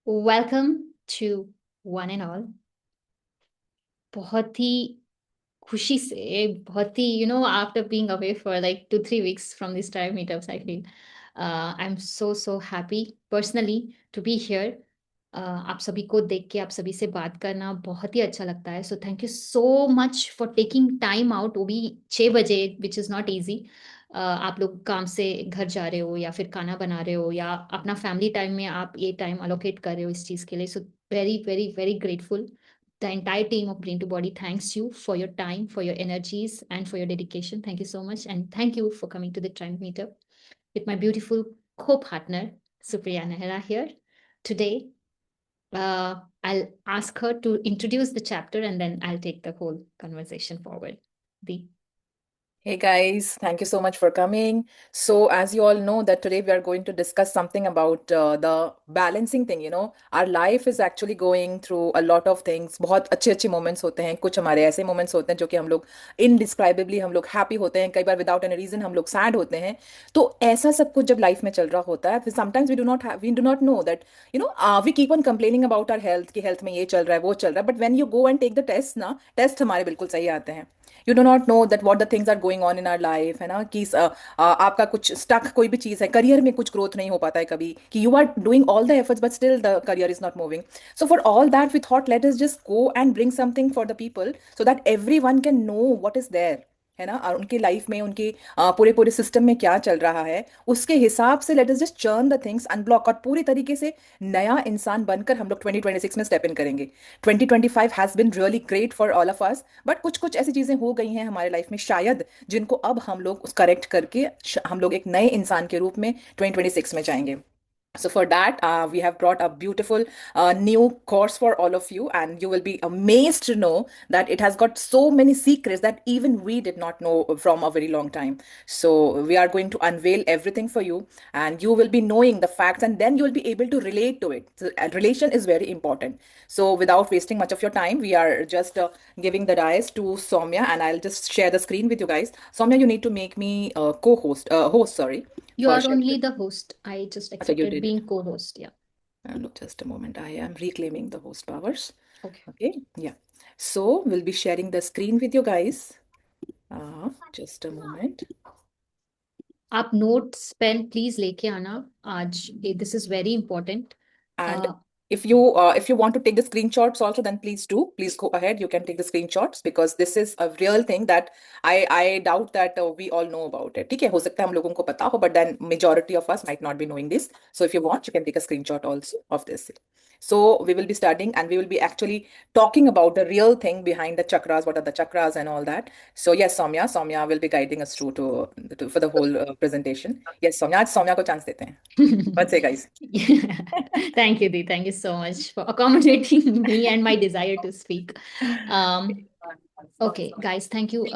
Welcome to one and all. बहुत ही खुशी से बहुत ही after being away for like 2-3 weeks from this time meetups, I feel I'm so happy personally to be here. आप सभी को देख के आप सभी से बात करना बहुत ही अच्छा लगता है. So thank you so much for taking time out, वो भी 6 बजे, विच इज़ नॉट ईजी. आप लोग काम से घर जा रहे हो या फिर खाना बना रहे हो या अपना फैमिली टाइम में आप ये टाइम अलोकेट कर रहे हो इस चीज़ के लिए. So very very very grateful. The entire team of Brain to Body thanks you for your time, for your energies, and for your dedication. Thank you so much. And thank you for coming to the Triumph Meetup with my beautiful co-partner, Supriya Nehra here. Today, I'll ask her to introduce the chapter and then I'll take the whole conversation forward. The Hey guys, thank you so much for coming. So, as you all know, that today we are going to discuss something about the balancing thing. Our life is actually going through a lot of things. बहुत अच्छे अच्छे moments होते हैं, कुछ हमारे ऐसे moments होते हैं जो कि हम लोग indescribably हम लोग happy होते हैं, कई बार without any reason हम लोग sad होते हैं. तो ऐसा सब कुछ जब life में चल रहा होता है, sometimes we do not know that we keep on complaining about our health कि health में ये चल रहा है वो चल रहा है, but when you go and take the test ना, test हमारे बिल्कुल सही आते हैं. You do not know that what the things are going on in our life, है ना कि आपका कुछ स्टक कोई भी चीज़ है, करियर में कुछ ग्रोथ नहीं हो पाता है कभी कि you are doing all the efforts but still the career is not moving. So for all that we thought let us just go and bring something for the people so that everyone can know what is there, है ना, और उनकी life में उनके पूरे पूरे system में क्या चल रहा है उसके हिसाब से late us just churn the things unblock और पूरी तरीके से नया इंसान बनकर हम लोग 2026 में स्टेप इन करेंगे. 2025 has been really great for all of us, but कुछ कुछ ऐसी चीजें हो गई हैं हमारे लाइफ में शायद जिनको अब हम लोग उस करेक्ट करके हम लोग एक नए इंसान के रूप में 2026 में जाएंगे. So for that, we have brought a beautiful new course for all of you, and you will be amazed to know that it has got so many secrets that even we did not know from a very long time. So we are going to unveil everything for you, and you will be knowing the facts, and then you will be able to relate to it. So, relation is very important. So without wasting much of your time, we are just giving the dice to Soumya, and I'll just share the screen with you guys. Soumya, you need to make me co-host, host, sorry, you for are sharing. only the host. I just Acha, you accepted did it. being co-host. Yeah. Just a moment. I am reclaiming the host powers. Okay. Okay. Yeah. So we'll be sharing the screen with you guys. Just a moment. आप notes pen please लेके आना आज. This is very important. And Uh, if you want to take the screenshots also, then please do. Please go ahead. You can take the screenshots because this is a real thing that I doubt that we all know about it. ठीक है, हो सकता है हम लोगों को पता हो, but then majority of us might not be knowing this. So if you want, you can take a screenshot also of this. So we will be studying and we will be actually talking about the real thing behind the chakras. What are the chakras and all that? So yes, Soumya will be guiding us through to for the whole presentation. Yes, Soumya, आज Soumya को chance देते हैं. Let's say, guys. Thank you, Dee. Thank you so much for accommodating me and my desire to speak. Okay, guys, thank you.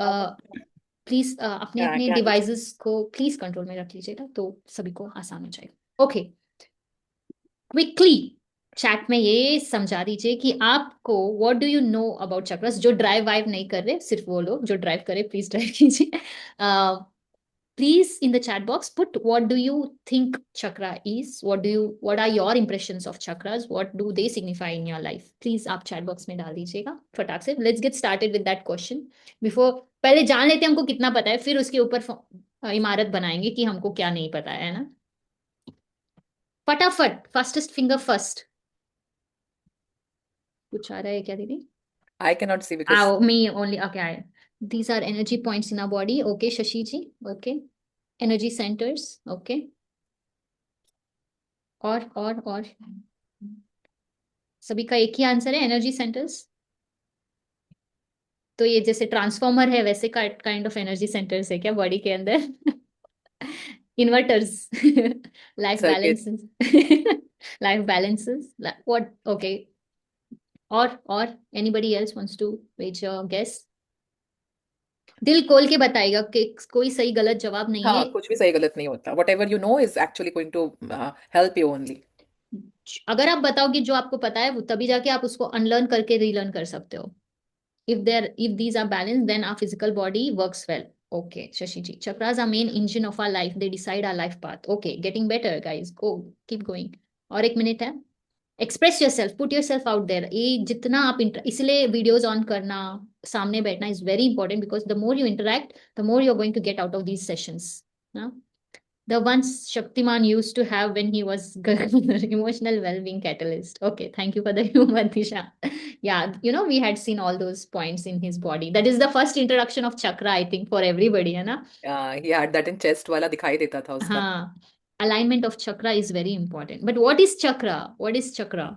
Please अपने Yeah, अपने can. Devices को please control में रख लीजिएगा तो सभी को आसान हो जाएगा. ओके, क्विकली चैट में ये समझा दीजिए कि आपको what do you know about chakras. जो ड्राइव वाइव नहीं कर रहे, सिर्फ वो लोग जो ड्राइव करे प्लीज ड्राइव कीजिए. Please in the chat box put what do you think chakra is, what are your impressions of chakras, what do they signify in your life. Please आप chat box में डाल दीजिएगा फटाक से. Let's get started with that question. Before, पहले जान लेते हैं हमको कितना पता है, फिर उसके ऊपर इमारत बनाएंगे कि हमको क्या नहीं पता है ना. फटाफट, फास्टेस्ट फिंगर फर्स्ट. कुछ आ रहा है क्या दीदी? I cannot see because Me only. Okay, these are energy points in our body. Okay, Shashi ji. Okay, energy centers. Okay, और सभी का एक ही आंसर है, एनर्जी सेंटर्स. तो ये जैसे ट्रांसफॉर्मर है वैसे का काइंड ऑफ एनर्जी सेंटर्स है क्या बॉडी के अंदर? Inverters. Life circuit. Balances. Life balances what. Okay, और anybody else wants to wage your guess. दिल खोल के बताएगा कि कोई सही गलत जवाब नहीं है. हाँ, कुछ भी सही गलत नहीं होता. Whatever you know is actually going to help you only. अगर आप बताओगे जो आपको पता है वो तभी जाके आप उसको अनलर्न करके रीलर्न कर सकते हो. If these are balanced, then our physical body works well. Okay, Shashi ji. Chakras are main engine of our life. They decide our life path. Okay, getting better, guys. Go, keep going. और 1 minute है. Express yourself, put yourself out there. ये जितना आप इसलिए videos on करना, सामने बैठना is very important, because the more you interact, the more you are going to get out of these sessions. The ones Shaktiman used to have when he was emotional well-being catalyst. Okay, thank you for the humor, Disha. Yeah, we had seen all those points in his body. That is the first introduction of chakra, I think, for everybody, है ना? He had that in chest वाला दिखाई देता था उसका। हाँ, alignment of chakra is very important. But what is chakra? What is chakra?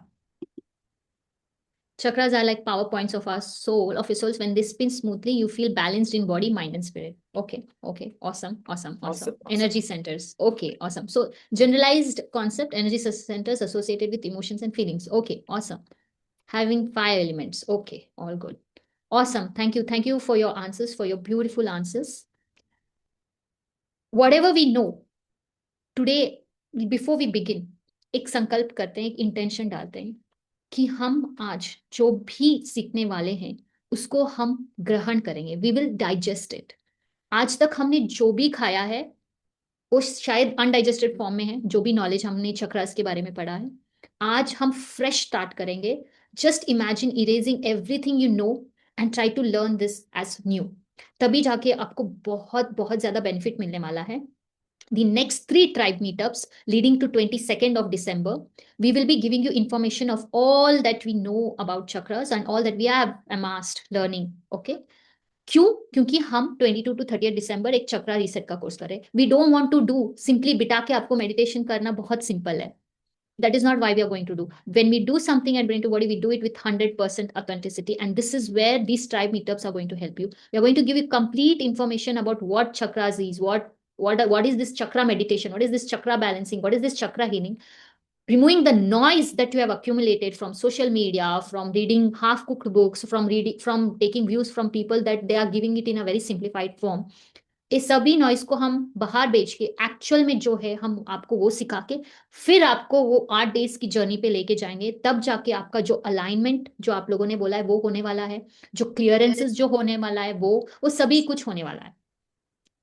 Chakras are like power points of our soul, of your souls. When they spin smoothly, you feel balanced in body, mind, and spirit. Okay, okay, awesome, awesome, awesome. Awesome, awesome. Energy centers. Okay, awesome. So, generalized concept, energy centers associated with emotions and feelings. Okay, awesome. Having five elements. Okay, all good. Awesome. Thank you. Thank you for your answers, for your beautiful answers. Whatever we know today, before we begin, एक संकल्प करते हैं, एक intention डालते हैं कि हम आज जो भी सीखने वाले हैं उसको हम ग्रहण करेंगे, वी विल डाइजेस्ट इट। आज तक हमने जो भी खाया है वो शायद अनडाइजेस्टेड फॉर्म में है, जो भी नॉलेज हमने चक्रास के बारे में पढ़ा है। आज हम फ्रेश स्टार्ट करेंगे। Just imagine erasing everything you know and try to learn this as new. तभी जाके आपको बहुत बहुत ज्यादा बेनिफिट मिलने वाला है। The next 3 tribe meetups leading to 22nd of December, we will be giving you information of all that we know about chakras and all that we have amassed learning. Okay? क्यों? क्योंकि हम 22 to 30 दिसंबर एक chakra reset का course करें। We don't want to do simply बिठा के आपको मेडिटेशन करना बहुत सिंपल है। That is not why we are going to do. When we do something at Brain to Body, we do it with 100% authenticity. And this is where these tribe meetups are going to help you. We are going to give you complete information about what chakras is, what is this chakra meditation, what is this chakra balancing, what is this chakra healing, removing the noise that you have accumulated from social media, from reading half cooked books, from taking views from people that they are giving it in a very simplified form. इस सभी noise को हम बाहर बेच के actual में जो है हम आपको वो सिखा के फिर आपको वो 8 डेज की जर्नी पे लेके जाएंगे। तब जाके आपका जो अलाइनमेंट जो आप लोगों ने बोला है वो होने वाला है, जो क्लियरेंसेस जो होने वाला है वो सभी कुछ होने वाला है।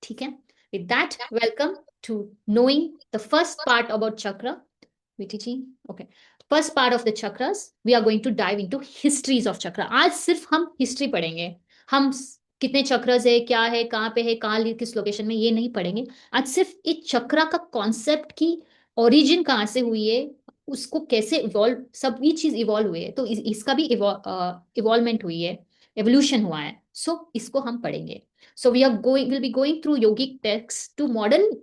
ठीक है? With that, welcome to knowing the first part about chakra. VTG, okay. First part of the chakras, we are going to dive into histories of chakra. आज सिर्फ हम हिस्ट्री पढ़ेंगे। हम कितने चक्रस है, क्या है, कहाँ पे है, कहाँ किस लोकेशन में, ये नहीं पढ़ेंगे। आज सिर्फ इस चक्रा का कॉन्सेप्ट की ओरिजिन कहाँ से हुई है, उसको कैसे इवॉल्व, सभी चीज इवॉल्व हुई है, तो इसका भी इवॉल्वमेंट हुई है, एवोल्यूशन हुआ है। सो इसको हम पढ़ेंगे। So will be going through yogic text to modern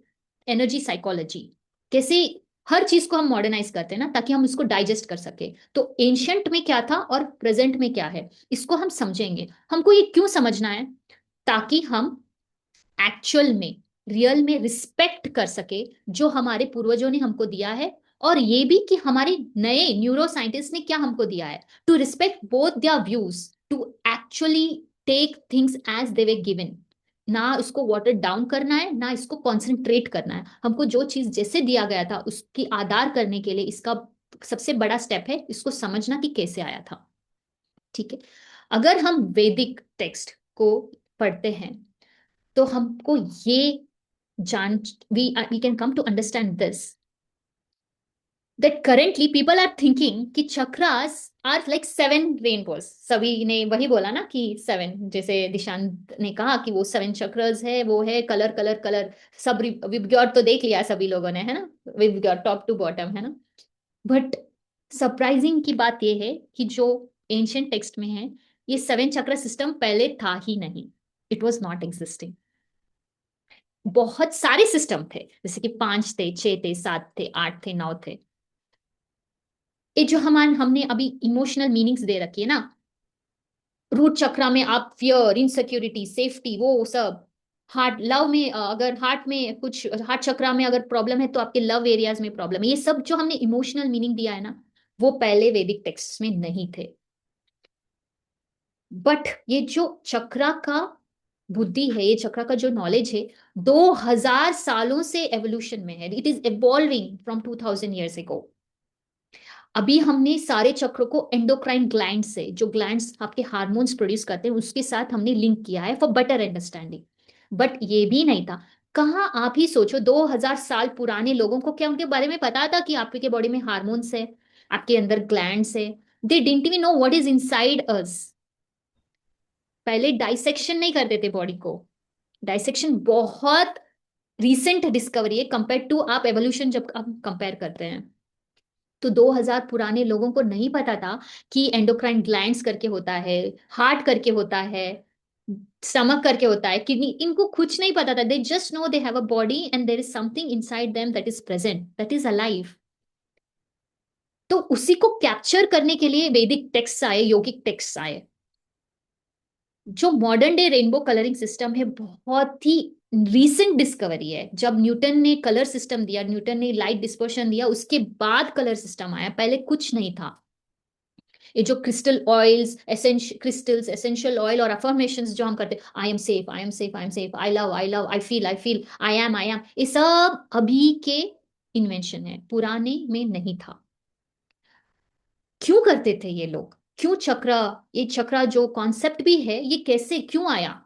energy psychology. कैसे हर चीज को हम मॉडर्नाइज करते हैं ना, ताकि हम इसको डाइजेस्ट कर सके। तो एंशंट में क्या था और प्रेजेंट में क्या है, इसको हम समझेंगे। हमको ये क्यों समझना है? ताकि हम एक्चुअल में, रियल में रिस्पेक्ट कर सके जो हमारे पूर्वजों ने हमको दिया है, और ये भी कि हमारे नए न्यूरो साइंटिस्ट ने क्या हमको दिया है। To respect both their views, to actually take things as they were given. ना इसको वाटर डाउन करना है, ना इसको कॉन्सेंट्रेट करना है। हमको जो चीज जैसे दिया गया था उसकी आधार करने के लिए इसका सबसे बड़ा स्टेप है इसको समझना कि कैसे आया था। ठीक है? अगर हम वैदिक टेक्स्ट को पढ़ते हैं तो हमको ये जान we can come to understand this, that currently people are thinking कि chakras are like 7 rainbows। सभी ने वही बोला ना कि 7, जैसे दिशांत ने कहा कि वो 7 चक्रास है, वो है कलर कलर कलर। सब विबग्योर तो देख लिया सभी लोगों ने, है ना? विबग्योर टॉप टू बॉटम, है ना? बट सरप्राइजिंग की बात ये है कि जो एंशियंट टेक्स्ट में है, ये 7 चक्र सिस्टम पहले था ही नहीं। It was not existing. बहुत सारे सिस्टम थे, जैसे कि 5 थे, 6 थे, 7 थे, 8 थे, 9 थे। ये जो हमने अभी इमोशनल मीनिंग्स दे रखी है ना, रूट चक्रा में आप फियर, इनसिक्योरिटी, सेफ्टी, वो सब। हार्ट लव में अगर हार्ट में कुछ, हार्ट चक्रा में अगर प्रॉब्लम है तो आपके लव एरियाज में प्रॉब्लम है। ये सब जो हमने इमोशनल मीनिंग दिया है ना, वो पहले वैदिक टेक्स्ट में नहीं थे। बट ये जो चक्रा का बुद्धि है, ये चक्रा का जो नॉलेज है, 2000 सालों से एवोल्यूशन में है। It is evolving from 2000 years ago। अभी हमने सारे चक्रों को एंडोक्राइन ग्लैंड से, जो ग्लैंड्स आपके हार्मोन्स प्रोड्यूस करते हैं, उसके साथ हमने लिंक किया है फॉर बेटर अंडरस्टैंडिंग। बट ये भी नहीं था। कहाँ, आप ही सोचो, 2000 साल पुराने लोगों को क्या उनके बारे में पता था कि आपके बॉडी में हार्मोन्स है? आपके अंदर ग्लैंड्स है, they didn't even know what is inside us. पहले डाइसेक्शन नहीं करते थे बॉडी को। डाइसेक्शन बहुत रिसेंट डिस्कवरी है कंपेयर टू आप एवोल्यूशन जब आप कंपेयर करते हैं। तो 2000 पुराने लोगों को नहीं पता था कि एंडोक्राइन ग्लैंड्स करके होता है, हार्ट करके होता है, स्टमक करके होता है, किडनी, इनको कुछ नहीं पता था। They just know they have a body and there is something inside them that is present, that is alive. तो उसी को कैप्चर करने के लिए वैदिक टेक्स्ट आए, योगिक टेक्स्ट आए। जो modern day rainbow colouring system है बहुत ही रीसेंट डिस्कवरी है। जब न्यूटन ने कलर सिस्टम दिया, न्यूटन ने लाइट डिस्पर्शन दिया, उसके बाद कलर सिस्टम आया, पहले कुछ नहीं था। ये जो crystal oils, crystals, essential oil और अफर्मेशंस जो हम करते, I am safe, I am safe, I am safe, I love, I love, I feel, I am, ये सब अभी के इन्वेंशन है, पुराने में नहीं था। क्यों करते थे ये लोग? क्यों चक्र, ये चक्र जो कॉन्सेप्ट भी है, ये कैसे क्यों आया?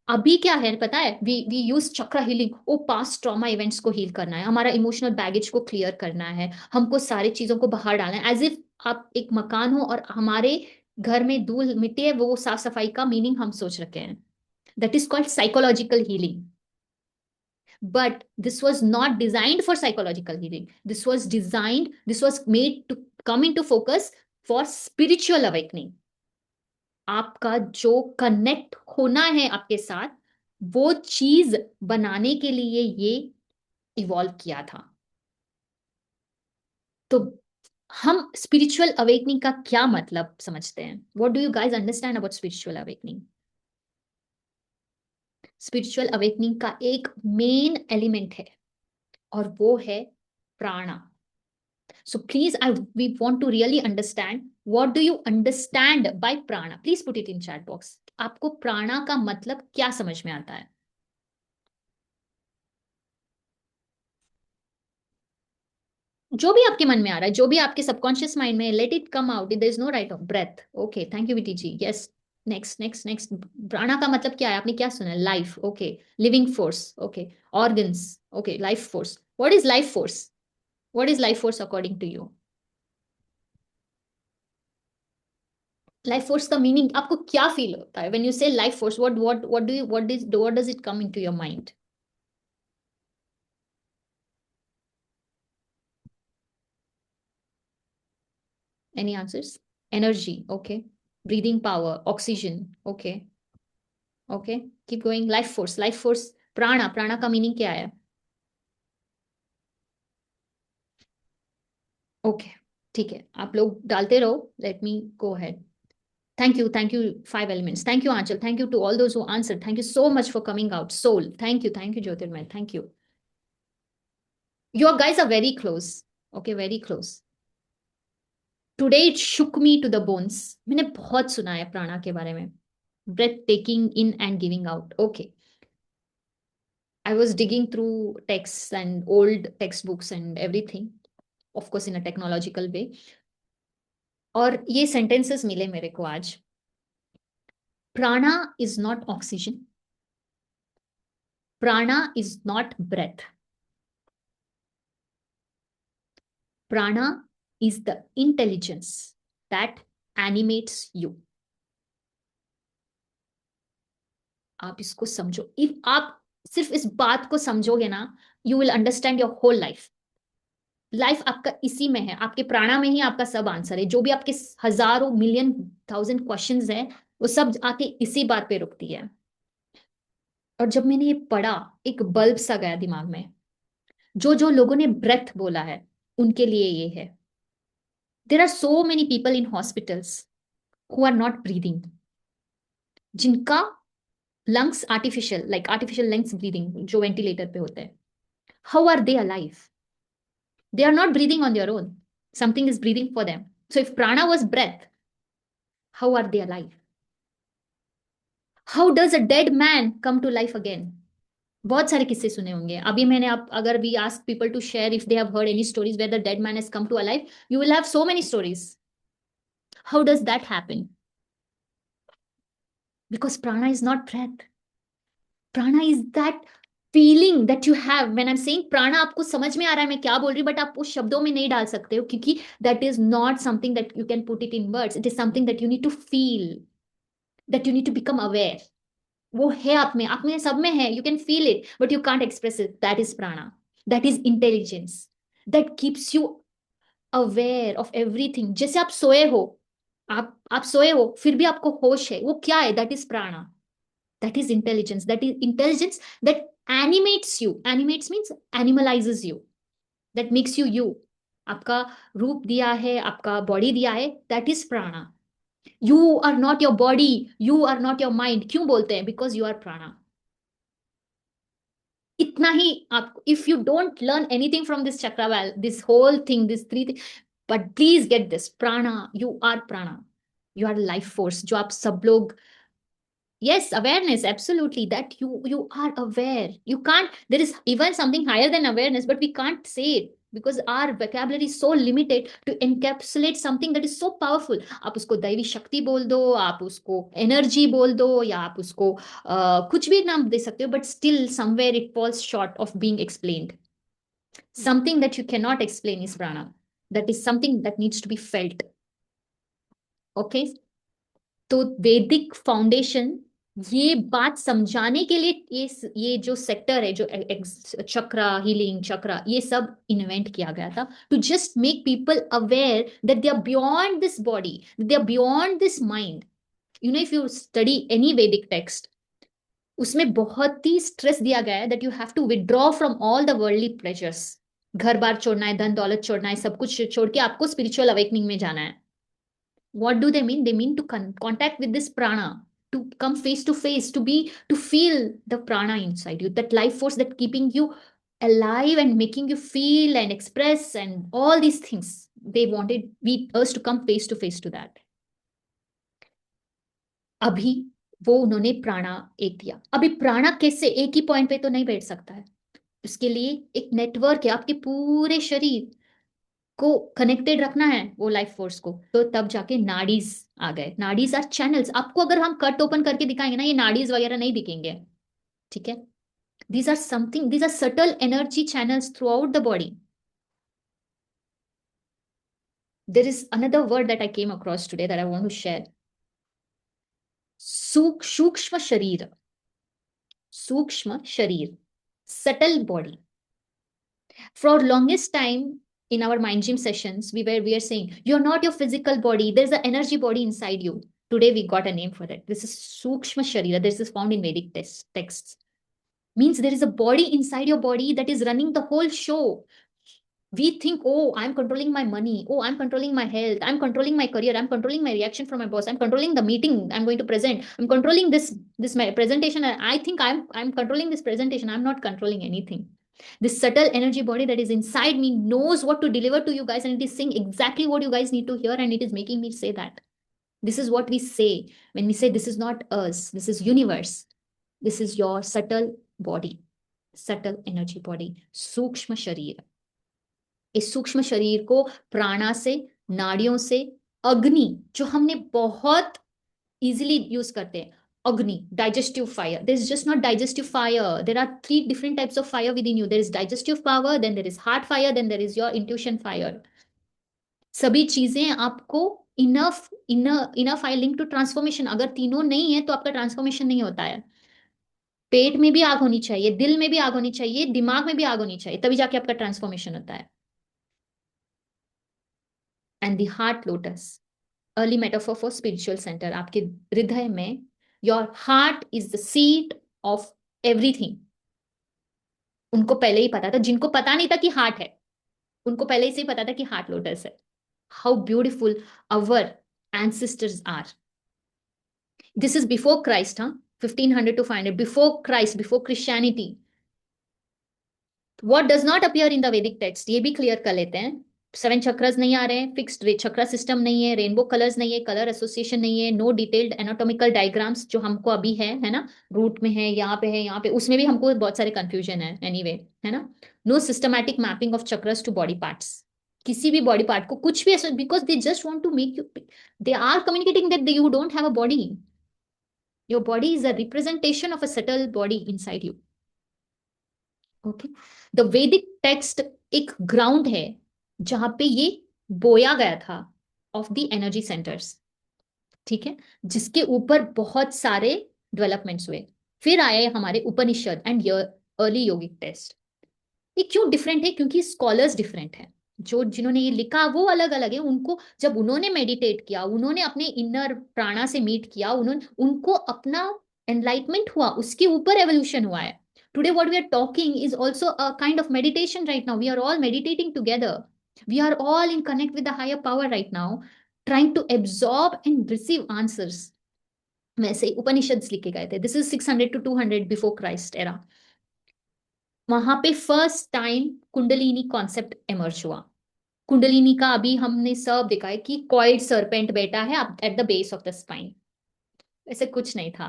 अभी क्या है पता है, वी यूज चक्र हीलिंग। ओ पास्ट ट्रॉमा इवेंट्स को हील करना है, हमारा इमोशनल बैगेज को क्लियर करना है, हमको सारी चीजों को बाहर डालना है। एज इफ आप एक मकान हो और हमारे घर में धूल मिट्टी है, वो साफ सफाई का मीनिंग हम सोच रखे हैं। That is called psychological healing. But this was not designed for psychological healing. This was made to come into focus for spiritual awakening. आपका जो कनेक्ट होना है आपके साथ, वो चीज बनाने के लिए ये इवॉल्व किया था। तो हम स्पिरिचुअल अवेकनिंग का क्या मतलब समझते हैं? What do you guys understand about spiritual awakening? Spiritual awakening का एक मेन एलिमेंट है और वो है प्राणा। So please, we want to really understand, what do you understand by prana? Please put it in chat box. आपको प्राणा का मतलब क्या समझ में आता है? जो भी आपके मन में आ रहा है, जो भी आपके सबकॉन्शियस माइंड में, let it come out. There is no right of breath. Okay, thank you Viti ji. Yes, next next next. Prana का मतलब क्या है? आपने क्या सुना? Life, okay, living force, okay, organs, okay, life force. What is life force? What is life force according to you? Life force का meaning आपको क्या फील होता है when you say life force? What does it come into your mind? Any answers? Energy, okay, breathing power, oxygen, okay, okay, keep going. Life force, प्राणा, प्राणा का meaning क्या है? ओके, ठीक है, आप लोग डालते रहो, let me go ahead. Thank you, five elements. Thank you, Anchal. Thank you to all those who answered. Thank you so much for coming out. Soul, thank you, Jyotirmay. Thank you. You guys are very close. Okay, very close. Today it shook me to the bones. मैंने बहुत सुना है प्राणा के बारे में. Breath taking in and giving out. Okay. I was digging through texts and old textbooks and everything, of course in a technological way. और ये sentences मिले मेरे को आज. Prana is not oxygen. Prana is not breath. Prana is the intelligence that animates you. आप इसको समझो। If आप सिर्फ इस बात को समझोगे ना, you will understand your whole life. Life आपका इसी में है, आपके प्राणा में ही आपका सब आंसर है। जो भी आपके हजारों, मिलियन, थाउजेंड क्वेश्चंस हैं, वो सब आके इसी बात पे रुकती है। और जब मैंने ये पढ़ा, एक बल्ब सा गया दिमाग में। जो जो लोगों ने ब्रेथ बोला है, उनके लिए ये है। There are so many people in hospitals who are not breathing, जिनका lungs artificial, like artificial lungs breathing जो वेंटिलेटर पे होते हैं। How are they alive? They are not breathing on their own. Something is breathing for them. So if prana was breath, how are they alive? How does a dead man come to life again? बहुत सारे किस्से सुने होंगे। अभी मैंने आप अगर we ask people to share if they have heard any stories where the dead man has come to alive, you will have so many stories. How does that happen? Because prana is not breath. Prana is that feeling that you have when I am saying प्राणा, आपको समझ में आ रहा है मैं क्या बोल रही हूँ, बट आप उस शब्दों में नहीं डाल सकते हो, क्योंकि that is not something that you can put it in words, it is something that you need to feel, that you need to become aware. वो है आप में सब में है, you can feel it but you can't express it, that is prana, that is intelligence, that keeps you aware of everything. जैसे आप सोए हो, आप सोए हो फिर भी आपको होश है, वो क्या है, that is prana, that is intelligence, that is intelligence that animates you, animates means animalises you, that makes you you. आपका रूप दिया है, आपका बॉडी दिया है, that is prana. You are not your body, you are not your mind, क्यों बोलते हैं, बिकॉज यू आर प्राणा। इतना ही आप, if you don't learn anything from this चक्रवाल, this whole thing, this three thing, but please get this prana, you are prana, you are life force, जो आप सब लोग, yes, awareness, absolutely, that you are aware. You can't, there is even something higher than awareness, but we can't say it because our vocabulary is so limited to encapsulate something that is so powerful. आप उसको दैवी शक्ति बोल दो, आप उसको energy बोल दो, या आप उसको कुछ भी नाम दे सकते हो, but still somewhere it falls short of being explained. Something that you cannot explain is prana, that is something that needs to be felt. Okay, तो वैदिक फाउंडेशन ये बात समझाने के लिए ये जो सेक्टर है, जो चक्र हीलिंग चक्र, ये सब इन्वेंट किया गया था to just make people aware that they are beyond this body, they are beyond this mind. You know, if you study any Vedic text, उसमें बहुत ही स्ट्रेस दिया गया है that you have to withdraw from all the worldly pleasures. घर बार छोड़ना है, धन दौलत छोड़ना है, सब कुछ छोड़ के आपको स्पिरिचुअल अवेकनिंग में जाना है। What do they mean? They mean to contact with this prana, to come face to face, to feel the prana inside you, that life force that keeping you alive and making you feel and express and all these things. They wanted us to come face to face to that. अभी वो उन्होंने प्राणा एक दिया। अभी प्राणा कैसे एक ही पॉइंट पे तो नहीं बैठ सकता है, उसके लिए एक नेटवर्क है, आपके पूरे शरीर को कनेक्टेड रखना है वो लाइफ फोर्स को, तो तब जाके नाडीज आ गए। नाडीज आर चैनल्स, आपको अगर हम कट ओपन करके दिखाएंगे ना, ये नाडीज वगैरह नहीं दिखेंगे, ठीक है। These are something, these are subtle energy channels throughout the body. There is another word that I came across today that I want to share, sukshma sharir, sukshma sharir, subtle body. For longest time in our mind gym sessions, we are saying you're not your physical body. There's an energy body inside you. Today we got a name for it. This is Sukshma Sharira. This is found in Vedic texts. Means there is a body inside your body that is running the whole show. We think, oh, I'm controlling my money. Oh, I'm controlling my health. I'm controlling my career. I'm controlling my reaction from my boss. I'm controlling the meeting I'm going to present. I'm controlling this my presentation. I think I'm controlling this presentation. I'm not controlling anything. This subtle energy body that is inside me knows what to deliver to you guys, and it is saying exactly what you guys need to hear, and it is making me say that. This is what we say when we say this is not us, this is universe. This is your subtle body, subtle energy body, सूक्ष्म शरीर। इस सूक्ष्म शरीर को प्राणा से, नाड़ियों से, अग्नि जो हमने बहुत इजीली यूज करते हैं, Agni, digestive fire. There is just not digestive fire. There are 3 different types of fire within you. There is digestive power, then there is heart fire, then there is your intuition fire. सभी चीजें आपको enough enough I link to transformation. अगर तीनों नहीं है तो आपका transformation नहीं होता है। पेट में भी आग होनी चाहिए, दिल में भी आग होनी चाहिए, दिमाग में भी आग होनी चाहिए, तभी जाके आपका ट्रांसफॉर्मेशन होता है। And the heart lotus, early metaphor for spiritual centre. आपके हृदय में, your heart is the seat of everything. उनको पहले ही पता था, जिनको पता नहीं था कि हार्ट है, उनको पहले से ही पता था कि हार्ट लोटस है। How beautiful our ancestors are. This is before Christ, हाँ, 1500 to 500, before Christ, before Christianity. What does not appear in the Vedic text, ये भी क्लियर कर लेते हैं। 7 चक्रस नहीं आ रहे हैं, फिक्स्ड चक्र सिस्टम नहीं है, रेनबो कलर्स नहीं है, कलर एसोसिएशन नहीं है, नो डिटेल्ड एनाटॉमिकल डायग्राम्स जो हमको अभी है ना, रूट में है, यहाँ पे है, यहाँ पे, उसमें भी हमको बहुत सारे कंफ्यूजन है एनीवे, है ना। No systematic mapping of chakras to body parts, किसी भी बॉडी पार्ट को कुछ भी ऐसा, because they just want to make you, they are communicating that you don't have a body, your body is a representation of a subtle body inside you. Okay, the Vedic text एक ground है जहां पे ये बोया गया था of the energy centres, ठीक है, जिसके ऊपर बहुत सारे डेवलपमेंट्स हुए। फिर आए हमारे उपनिषद एंड अर्ली योगिक टेक्स्ट। ये क्यों डिफरेंट है? क्योंकि स्कॉलर्स डिफरेंट है। जो जिन्होंने ये लिखा वो अलग अलग है। उनको जब उन्होंने मेडिटेट किया, उन्होंने अपने इनर प्राणा से मीट किया, उन्होंने उनको अपना एनलाइटमेंट हुआ, उसके ऊपर एवोल्यूशन हुआ है। Today what we are talking is also a kind of meditation right now. We are all meditating together, we are all in connect with the higher power right now, trying to absorb and receive answers. वैसे ही उपनिषद लिखे गए थे, this is 600 to 200 before Christ era. वहां पे first time Kundalini concept emerge हुआ। कुंडलिनी का अभी हमने सब देखा है कि कॉइल्ड सर्पेंट बैठा है eight the base of the spine. ऐसे कुछ नहीं था।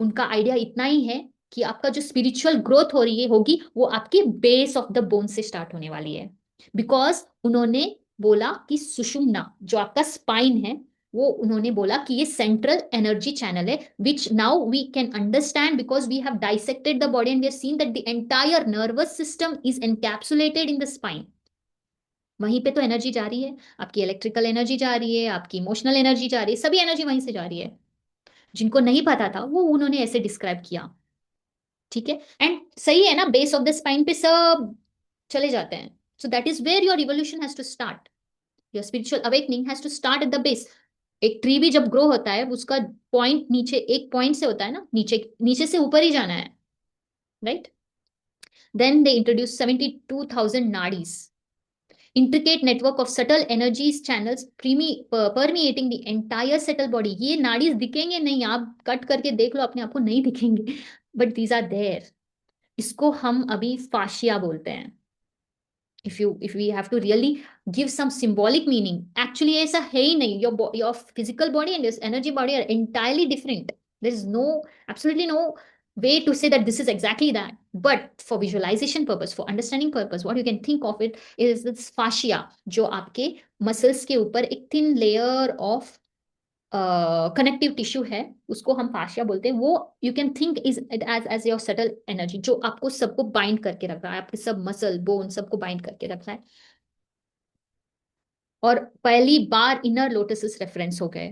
उनका आइडिया इतना ही है कि आपका जो स्पिरिचुअल ग्रोथ हो रही है होगी वो आपके बेस ऑफ द बोन से स्टार्ट होने वाली है। बिकॉज उन्होंने बोला कि सुषुम्ना जो आपका स्पाइन है, वो उन्होंने बोला कि ये सेंट्रल एनर्जी चैनल है, which now we can understand because we have dissected the body and we have seen that the entire nervous system is encapsulated in the spine. वहीं पे तो एनर्जी जा रही है, आपकी इलेक्ट्रिकल एनर्जी जा रही है, आपकी इमोशनल एनर्जी जा रही है, सभी एनर्जी वहीं से जा रही है। जिनको नहीं पता था वो उन्होंने ऐसे डिस्क्राइब किया, ठीक है। एंड सही है ना, बेस ऑफ द स्पाइन पे सब चले जाते हैं। So that is where your evolution has to start, your spiritual awakening has to start at the base. एक ट्री भी जब ग्रो होता है उसका पॉइंट नीचे, एक पॉइंट से होता है ना, नीचे नीचे से ऊपर ही जाना है, right. Then they introduce 72,000 nadis, intricate network of subtle energies channels permeating the entire subtle body। ये नाड़ीज दिखेंगे नहीं, आप कट करके देख लो अपने आप को, नहीं दिखेंगे, बट दीज आर देयर। इसको हम अभी फाशिया बोलते हैं। if we have to really give some symbolic meaning, actually ऐसा है ही नहीं। your physical body and your energy body are entirely different। there is no, absolutely no way to say that this is exactly that, but for visualization purpose, for understanding purpose, what you can think of it is this fascia, जो आपके muscles के ऊपर एक thin layer of connective tissue है, उसको हम fascia बोलते हैं। वो you can think is as your subtle energy, जो आपको सबको बाइंड करके रख रहा है, आपके सब मसल बोन सबको बाइंड करके रख रहा है। और पहली बार इनर लोटस रेफरेंस हो गए,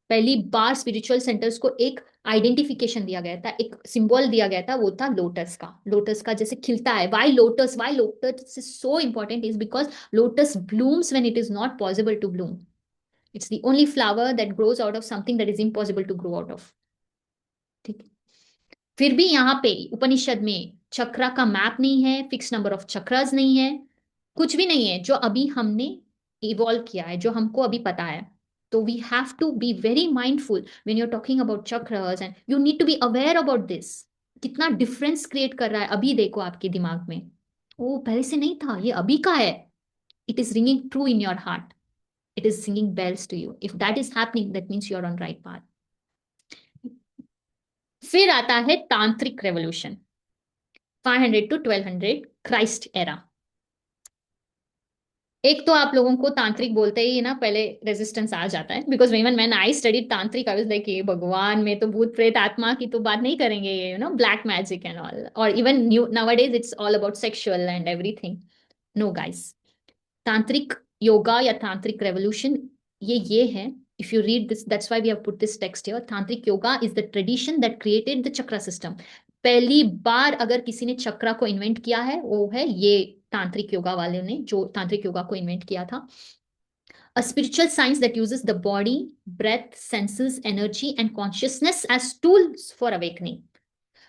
पहली बार स्पिरिचुअल सेंटर्स को एक आइडेंटिफिकेशन दिया गया था, एक सिंबल दिया गया था, वो था लोटस का। लोटस का जैसे खिलता है, why lotus is so important is because lotus blooms when it is not possible to bloom. It's the only flower that grows out of something that is impossible to grow out of, ठीक है। फिर भी यहाँ पे उपनिषद में चक्रा का map नहीं है, फिक्स नंबर ऑफ चक्रास नहीं है, कुछ भी नहीं है जो अभी हमने इवॉल्व किया है, जो हमको अभी पता है। तो we have to be very mindful when you are talking about chakras, and you need to be aware about this. कितना डिफरेंस क्रिएट कर रहा है अभी, देखो आपके दिमाग में, ओ पहले से नहीं था, ये अभी का है। It is ringing true in your heart, it is singing bells to you. If that is happening that means you are on right path. फिर आता है तांत्रिक रेवोल्यूशन, 500 to 1200 क्राइस्ट एरा। एक तो आप लोगों को तांत्रिक बोलते ही ना पहले रेजिस्टेंस आ जाता है, because even when I studied तांत्रिक आई वाज लाइक ये भगवान, में तो भूत प्रेत आत्मा की तो बात नहीं करेंगे, ये ब्लैक मैजिक एंड ऑल, और even new nowadays it's all about sexual and everything. No guys, tantric yoga या तांत्रिक रेवोल्यूशन ये है। If you read this, that's why we have put this text here. Tantric yoga is the tradition that created the chakra system. पहली बार अगर किसी ने चक्रा को invent किया है वो है ये तांत्रिक योगा वाले ने, जो तांत्रिक योगा को इन्वेंट किया था। A spiritual science that uses the body, breath, senses, energy and consciousness as tools for awakening।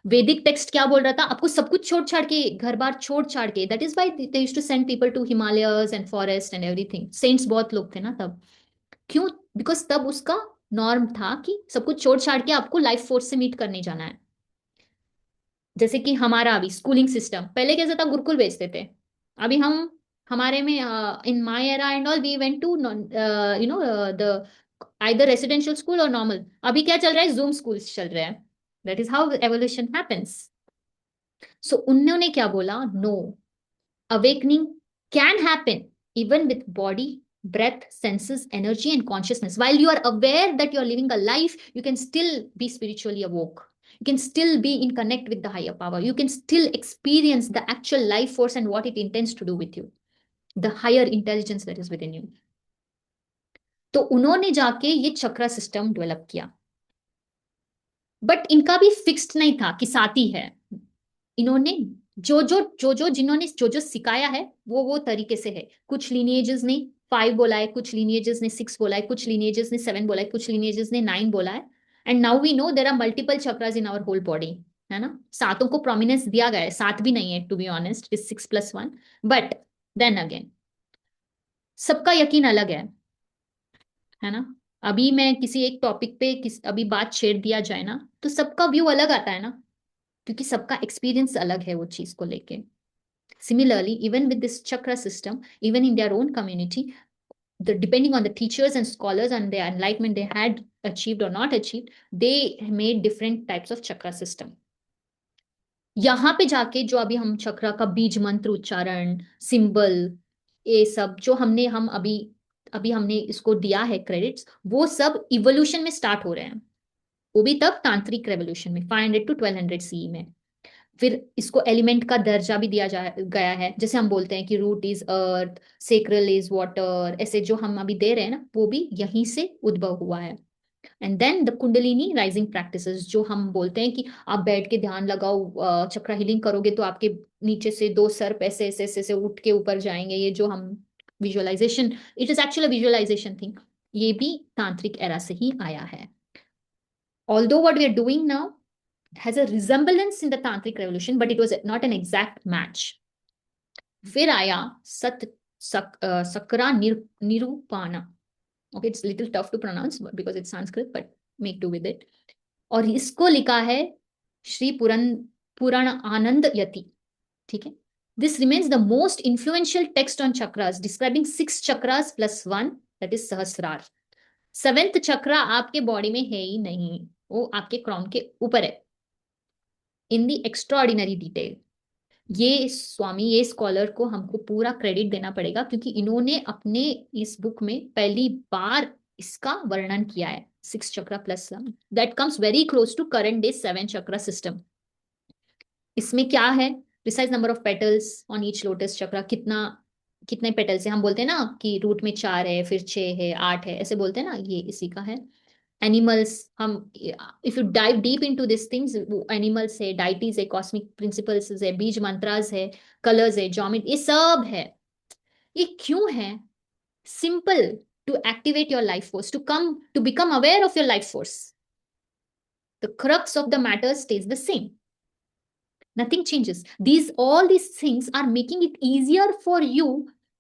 वैदिक टेक्स्ट क्या बोल रहा था? आपको सब कुछ छोड़ छाड़ के, घर बार छोड़ छाड़ के, that is why they used to send people to Himalayas and forest and everything. Saints बहुत लोग थे ना तब। क्यों? बिकॉज तब उसका नॉर्म था कि सब कुछ छोड़ छाड़ के आपको लाइफ फोर्स से मीट करने जाना है। जैसे कि हमारा अभी स्कूलिंग सिस्टम पहले कैसा था, गुरुकुल भेजते थे। अभी हम, हमारे में in my era and all we went to the either residential school और नॉर्मल। अभी क्या चल रहा है, जूम स्कूल्स चल रहे हैं। That is how evolution happens. So उन्होंने क्या बोला, no, awakening can happen even with body, breath, senses, energy and consciousness। While you are aware that you are living a life, you can still be spiritually awoke। You can still be in connect with the higher power. You can still experience the actual life force and what it intends to do with you, the higher intelligence that is within you. तो उन्होंने जाके ये चक्रा system develop किया, but इनका भी fixed नहीं था कि साथ ही है। इन्होंने जो जिन्होंने जो सिखाया है वो तरीके से है। कुछ लीनिएजेस ने 5 बोला है, कुछ लीनिएजेस ने 6 बोला है, कुछ लीनिएजेस ने 7 बोला है, कुछ लीनिएजेस ने 9 बोला है। And now we know there are multiple chakras in our whole body, है ना। सातों को प्रोमिनेंस दिया गया है, सात भी नहीं है to be honest, is 6+1। But then again सबका यकीन अलग है ना। अभी मैं किसी एक टॉपिक पे अभी बात छेड़ दिया जाए ना, तो सबका व्यू अलग आता है ना, क्योंकि सबका एक्सपीरियंस अलग है वो चीज को लेके। Similarly, even with this chakra system, even in their own community, depending on the teachers and scholars and their enlightenment they had achieved or not achieved, they made different types of chakra system. यहाँ पे जाके जो अभी हम चक्रा का बीज मंत्र उच्चारण, सिंबल, ये सब जो हम अभी अभी हमने इसको दिया है क्रेडिट्स, वो सब इवोल्यूशन में स्टार्ट हो रहे हैं। वो भी तब तांत्रिक रेवोल्यूशन में 500 to 1200 CE में। फिर इसको एलिमेंट का दर्जा भी दिया गया है। जैसे हम बोलते हैं कि root is earth, sacral is water, ऐसे जो हम अभी दे रहे हैं ना, वो भी यहीं से उद्भव हुआ है। And then the Kundalini rising practices, जो हम बोलते हैं कि आप बैठ के ध्यान लगाओ, चक्र हीलिंग करोगे तो आपके नीचे से 2 सर्प ऐसे ऐसे ऐसे ऐसे उठ के ऊपर जाएंगे। ये जो हम visualization, it is actually visualization thing, ये भी तांत्रिक एरा से ही आया है। Although what we are doing now has a resemblance in the tantric revolution, but it was not an exact match. फिर आया sakra nirupana. Okay, it's a little tough to pronounce because it's Sanskrit, but make do with it. और इसको लिखा है श्री पुराण आनंद यति, ठीक है। This remains the most influential text on chakras, describing 6 chakras plus 1, that is सहस्रार। 7th चक्रा आपके body में है ही नहीं, वो आपके क्राउन के ऊपर है। इन दी एक्स्ट्राऑर्डिनरी डिटेल, ये स्वामी, ये स्कॉलर को हमको पूरा क्रेडिट देना पड़ेगा, क्योंकि इन्होंने अपने इस बुक में पहली बार इसका वर्णन किया है। 6 chakra plus that comes very close to current day 7 chakra system. इसमें क्या है, precise number of petals on each lotus chakra, कितने पेटल्स है। हम बोलते हैं ना कि रूट में 4 है, फिर 6 है, 8 है, ऐसे बोलते हैं ना, ये इसी का है। एनिमल्स, हम if you dive deep into this things, animals है, डाइटीज है, कॉस्मिक प्रिंसिपल्स है, बीज मंत्रास है, कलर्स है, ज्योमेट्री, ये सब है। ये क्यों है? Simple, to activate your life force, to become aware of your life force. The crux of the matter stays the same, nothing changes. All these things are making it easier for you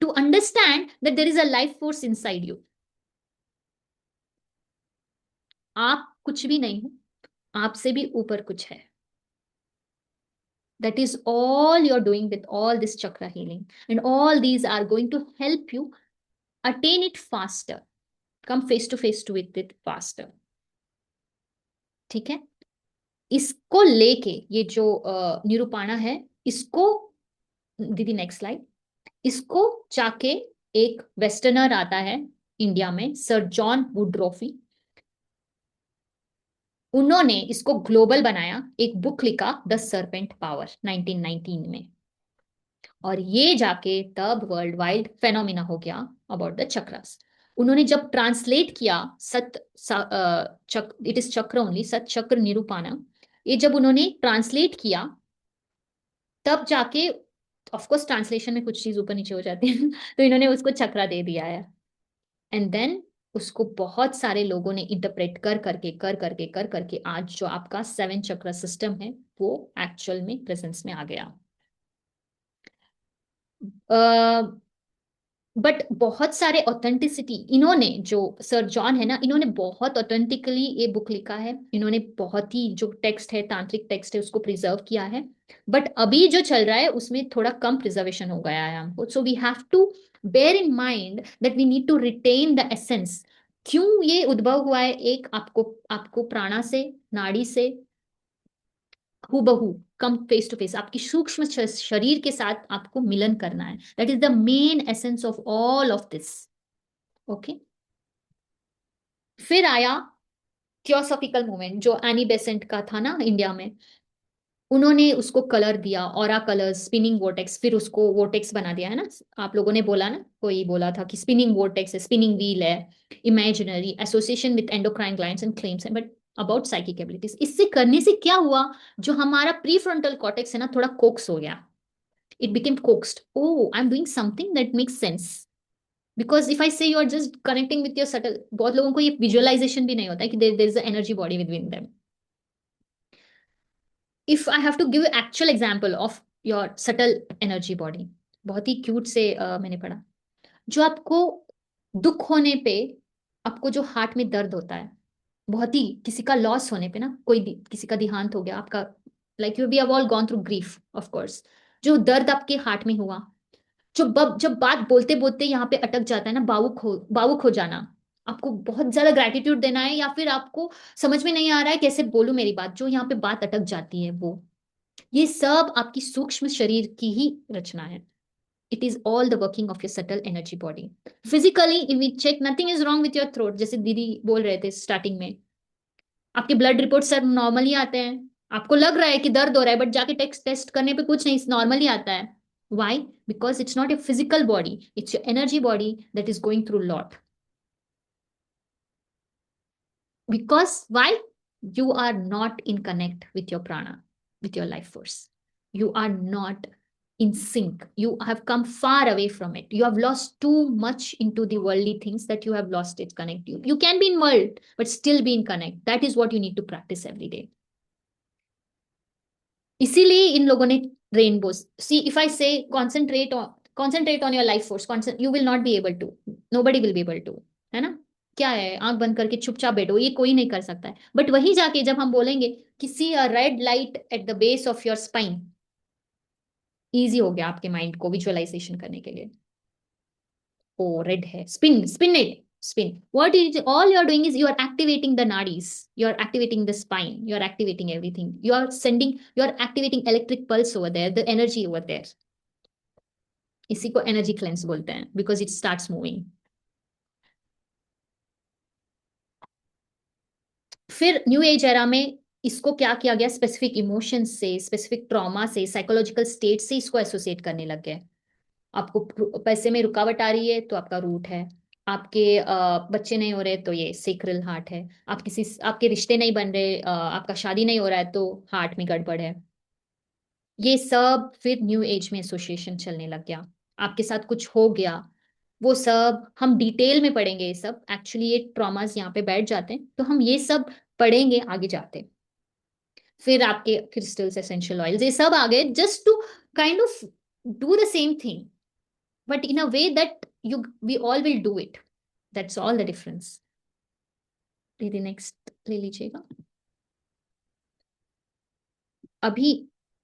to understand that there is a life force inside you. आप कुछ भी नहीं हो, आपसे भी ऊपर कुछ है। That is all you're doing with all this chakra healing, and all these are going to help you attain it faster, come face to face to it faster. ठीक है। इसको लेके ये जो निरूपाणा है, इसको दीदी नेक्स्ट स्लाइड, इसको जाके एक वेस्टर्नर आता है इंडिया में, सर जॉन वुड्रॉफी, उन्होंने इसको ग्लोबल बनाया, एक बुक लिखा द सर्पेंट पावर 1919 में। और ये जाके तब वर्ल्ड वाइड फेनोमिना हो गया अबाउट द चक्रास। उन्होंने जब ट्रांसलेट किया इट इज चक्र ओनली, सत चक्र निरूपाणा, ये जब उन्होंने ट्रांसलेट किया तब जाके, ऑफ कोर्स ट्रांसलेशन में कुछ चीज ऊपर नीचे हो जाती है तो इन्होंने उसको चक्रा दे दिया है। एंड देन उसको बहुत सारे लोगों ने इंटरप्रेट कर करके आज जो आपका 7 चक्र सिस्टम है वो एक्चुअल में प्रेजेंस में आ गया। बट बहुत सारे ऑथेंटिसिटी, इन्होंने जो सर जॉन है ना, इन्होंने बहुत ऑथेंटिकली ये बुक लिखा है। इन्होंने बहुत ही जो टेक्स्ट है, तांत्रिक टेक्स्ट है, उसको प्रिजर्व किया है। बट अभी जो चल रहा है उसमें थोड़ा कम प्रिजर्वेशन हो गया है हमको। So we have to bear in mind that we need to retain the essence. क्यों ये उद्भव हुआ है? एक आपको प्राणा से, नाड़ी से हूबहू कम फेस टू फेस, आपकी सूक्ष्म शरीर के साथ आपको मिलन करना है। That is the main essence of all of this. Okay. फिर आया थियोसॉफिकल मूवमेंट जो एनी बेसेंट का था ना इंडिया में, उन्होंने उसको कलर दिया, ऑरा कलर्स, स्पिनिंग वोर्टेक्स, फिर उसको वोर्टेक्स बना दिया है ना। आप लोगों ने बोला ना, कोई बोला था कि स्पिनिंग वोर्टेक्स है, स्पिनिंग व्हील है, imaginary association with endocrine glands and claims है बट अबाउट साइकिक एबिलिटीज। इससे करने से क्या हुआ, जो हमारा प्री फ्रंटल कॉर्टेक्स है ना, थोड़ा कोक्स हो गया, it became coaxed. Oh I am doing something that makes sense, because if I say you are just connecting with your subtle, बहुत लोगों को ये विजुअलाइजेशन भी नहीं होता है कि there is energy body within them. If I have to give actual example of your subtle energy body, बहुत ही क्यूट से मैंने पढ़ा, जो आपको दुख होने पे, आपको जो हार्ट में दर्द होता है, बहुत ही किसी का लॉस होने पे ना, किसी का देहांत हो गया आपका, like you we have all gone through grief of course, जो दर्द आपके हार्ट में हुआ, जब बात बोलते बोलते यहाँ पे अटक जाता है ना, बावुक हो जाना, आपको बहुत ज्यादा ग्रेटिट्यूड देना है, या फिर आपको समझ में नहीं आ रहा है कैसे बोलूं मेरी बात, जो यहाँ पे बात अटक जाती है वो, ये सब आपकी सूक्ष्म शरीर की ही रचना है। It is all the working of your subtle energy body. Physically if we check, nothing is wrong with your throat, जैसे दीदी बोल रहे थे स्टार्टिंग में, आपके ब्लड रिपोर्ट सब नॉर्मली आते हैं, आपको लग रहा है कि दर्द हो रहा है बट जाके टेस्ट टेस्ट करने पे कुछ नहीं, नॉर्मली आता है। Why? Because it's not a physical body, it's your energy body that is going through lot. Because why? You are not in connect with your prana, with your life force. You are not in sync. You have come far away from it. You have lost too much into the worldly things that you have lost its connect. You can be in world, but still be in connect. That is what you need to practice every day. इसीलिए इन लोगों ने rainbows, see if I से concentrate on your life force, you will not be able to, nobody will be able to, है ना। क्या है, आंख बंद करके चुपचाप बैठो, ये कोई नहीं कर सकता है, बट वही जाके जब हम बोलेंगे कि see a red light at the base of your spine, easy हो गया आपके माइंड को विजुअलाइजेशन करने के लिए। ओ रेड है, spin it, spin. What is all you're doing is you are activating the nadis, you're activating the spine, you're activating everything, you're activating electric pulse over there, the energy over there. इसी को energy cleanse बोलते हैं, because it starts moving. फिर new age era में इसको क्या किया गया, स्पेसिफिक इमोशन से, स्पेसिफिक ट्रॉमा से, साइकोलॉजिकल स्टेट से इसको एसोसिएट करने लग गए। आपको पैसे में रुकावट आ रही है तो आपका रूट है, आपके बच्चे नहीं हो रहे तो ये सेक्रल हार्ट है, आपके रिश्ते नहीं बन रहे, आपका शादी नहीं हो रहा है तो हार्ट में गड़बड़ है। ये सब फिर न्यू एज में एसोसिएशन चलने लग गया, आपके साथ कुछ हो गया, वो सब हम डिटेल में पढ़ेंगे। ये सब एक्चुअली ये ट्रॉमास यहाँ पे बैठ जाते हैं, तो हम ये सब पढ़ेंगे आगे जाते। फिर आपके क्रिस्टल्स, एसेंशियल ऑयल्स, ये सब आ गए just to kind of do the same thing, but in a way that you we all will do it, that's all the difference. दीदी नेक्स्ट ले लीजिएगा। अभी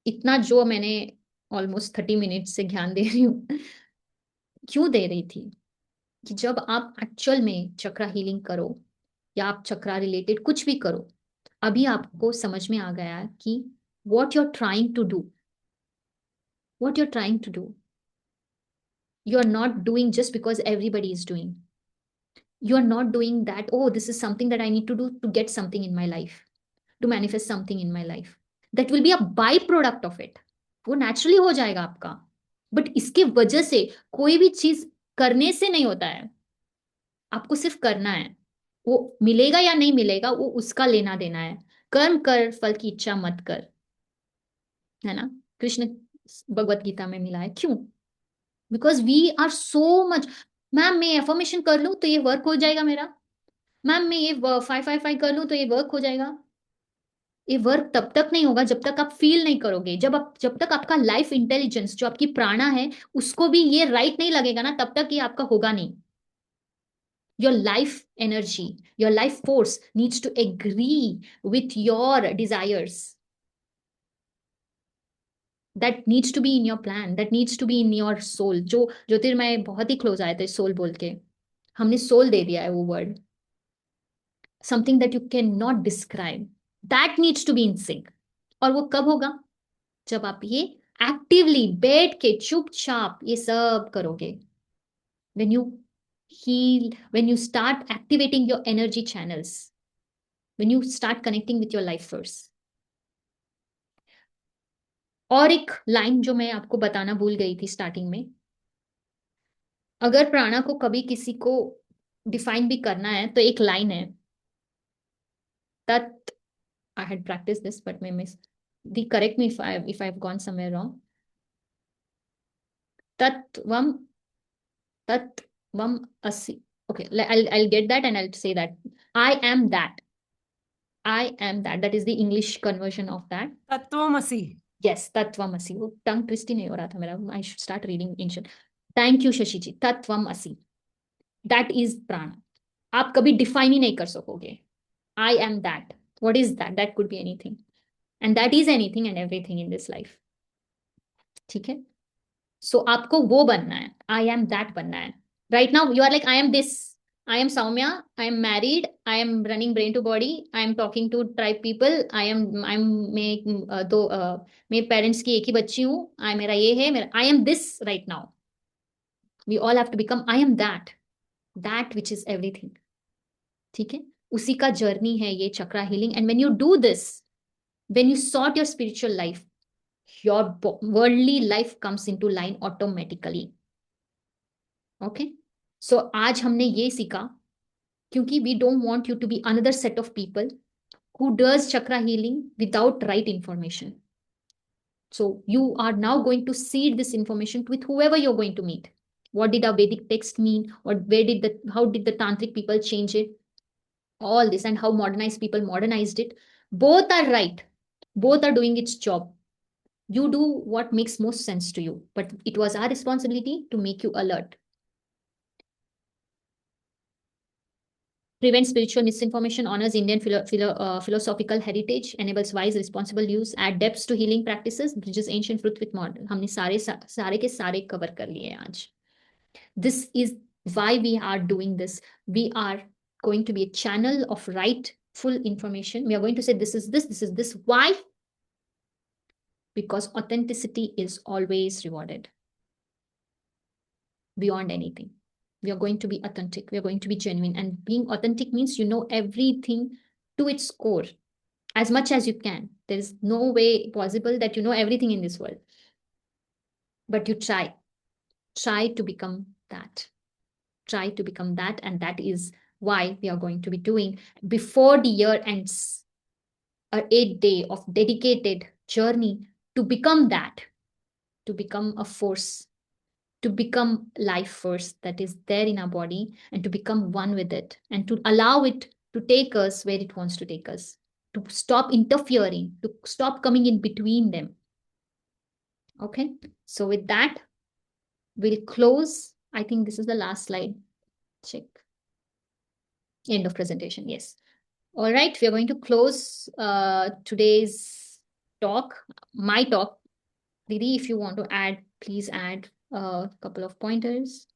इतना जो मैंने ऑलमोस्ट 30 मिनट से ज्ञान दे रही हूँ, क्यों दे रही थी, कि जब आप एक्चुअल में चक्रा हीलिंग करो, या आप चक्रा रिलेटेड कुछ भी करो, अभी आपको समझ में आ गया कि what you're trying to do, what you're trying to do, you are not doing just because everybody is doing. You are not doing that, oh, this is something that I need to do to get something in my life, to manifest something in my life. That will be a byproduct of it. वो naturally हो जाएगा आपका, but इसके वजह से कोई भी चीज करने से नहीं होता है, आपको सिर्फ करना है। वो मिलेगा या नहीं मिलेगा वो उसका लेना देना है। कर्म कर, फल की इच्छा मत कर, है ना। कृष्ण भगवत गीता में मिला है, क्यों? Because we are so much, ma'am मैं एफर्मेशन कर लूं तो ये वर्क हो जाएगा मेरा, मैम मैं ये 555 कर लूं तो ये वर्क हो जाएगा। ये वर्क तब तक नहीं होगा जब तक आप फील नहीं करोगे, जब तक आपका लाइफ इंटेलिजेंस जो आपकी प्राणा है उसको भी ये राइट नहीं लगेगा ना, तब तक ये आपका होगा नहीं। your life energy, your life force needs to agree with your desires, that needs to be in your plan, that needs to be in your soul। जो ज्योतिर्मय बहुत ही क्लोज आए थे सोल बोल के, हमने सोल दे दिया है वो word, something that you can not describe, that needs to be in sync. और वो कब होगा, जब आप ये एक्टिवली बैठ के चुपचाप ये सब करोगे। when you when you start activating your energy channels, when you start connecting with your life force. और एक लाइन जो मैं आपको बताना भूल गई थी स्टार्टिंग में, अगर प्राणा को कभी किसी को डिफाइन भी करना है तो एक लाइन है, तत्, I had practice this but may miss the, correct me if I've gone somewhere wrong. तत्वम, तत्वम asi. Okay, I'll get that and I'll say that. I am that. I am that. That is the English conversion of that. तत्वमसि. Yes, Tattvamasi. वो टंग twist ही नहीं हो रहा था मेरा. I should start reading ancient. Thank you, Shashi ji. Tattvamasi. That is prana. आप कभी define ही नहीं कर सकोगे. I am that. What is that? That could be anything. And that is anything and everything in this life. ठीक है? So आपको वो बनना है. I am that बनना है. Right now you are like, I am this. I am Soumya. I am married. I am running brain to body. I am talking to tribe people. मैं दो मेरे पेरेंट्स की एक ही बच्ची हूँ. मेरा ये है, मेरा I am this right now. We all have to become I am that. That which is everything. ठीक है? उसी का जर्नी है ये चक्रा healing. And when you do this, when you sort your spiritual life, your worldly life comes into line automatically. Okay? So आज हमने ये सीखा, क्योंकि we don't want you to be another set of people who does chakra healing without right information. So you are now going to seed this information with whoever you're going to meet. What did our Vedic text mean? Or how did the tantric people change it? All this, and how modernized people modernized it. Both are right. Both are doing its job. You do what makes most sense to you, but it was our responsibility to make you alert. Prevent spiritual misinformation, honors Indian philosophical heritage, enables wise, responsible use, add depths to healing practices, bridges ancient truth with modern. हमने सारे के सारे cover कर लिए आज. This is why we are doing this. We are going to be a channel of rightful information. We are going to say this is this, this is this. Why? Because authenticity is always rewarded beyond anything. We are going to be authentic. We are going to be genuine. And being authentic means you know everything to its core as much as you can. There is no way possible that you know everything in this world. But you try. Try to become that. Try to become that. And that is why we are going to be doing, before the year ends, an 8-day of dedicated journey to become that, to become a force, to become life force that is there in our body, and to become one with it, and to allow it to take us where it wants to take us, to stop interfering, to stop coming in between them. Okay, so with that, we'll close. I think this is the last slide. Check. End of presentation. Yes. All right, we are going to close today's talk, my talk. Didi, if you want to add, please add a couple of pointers.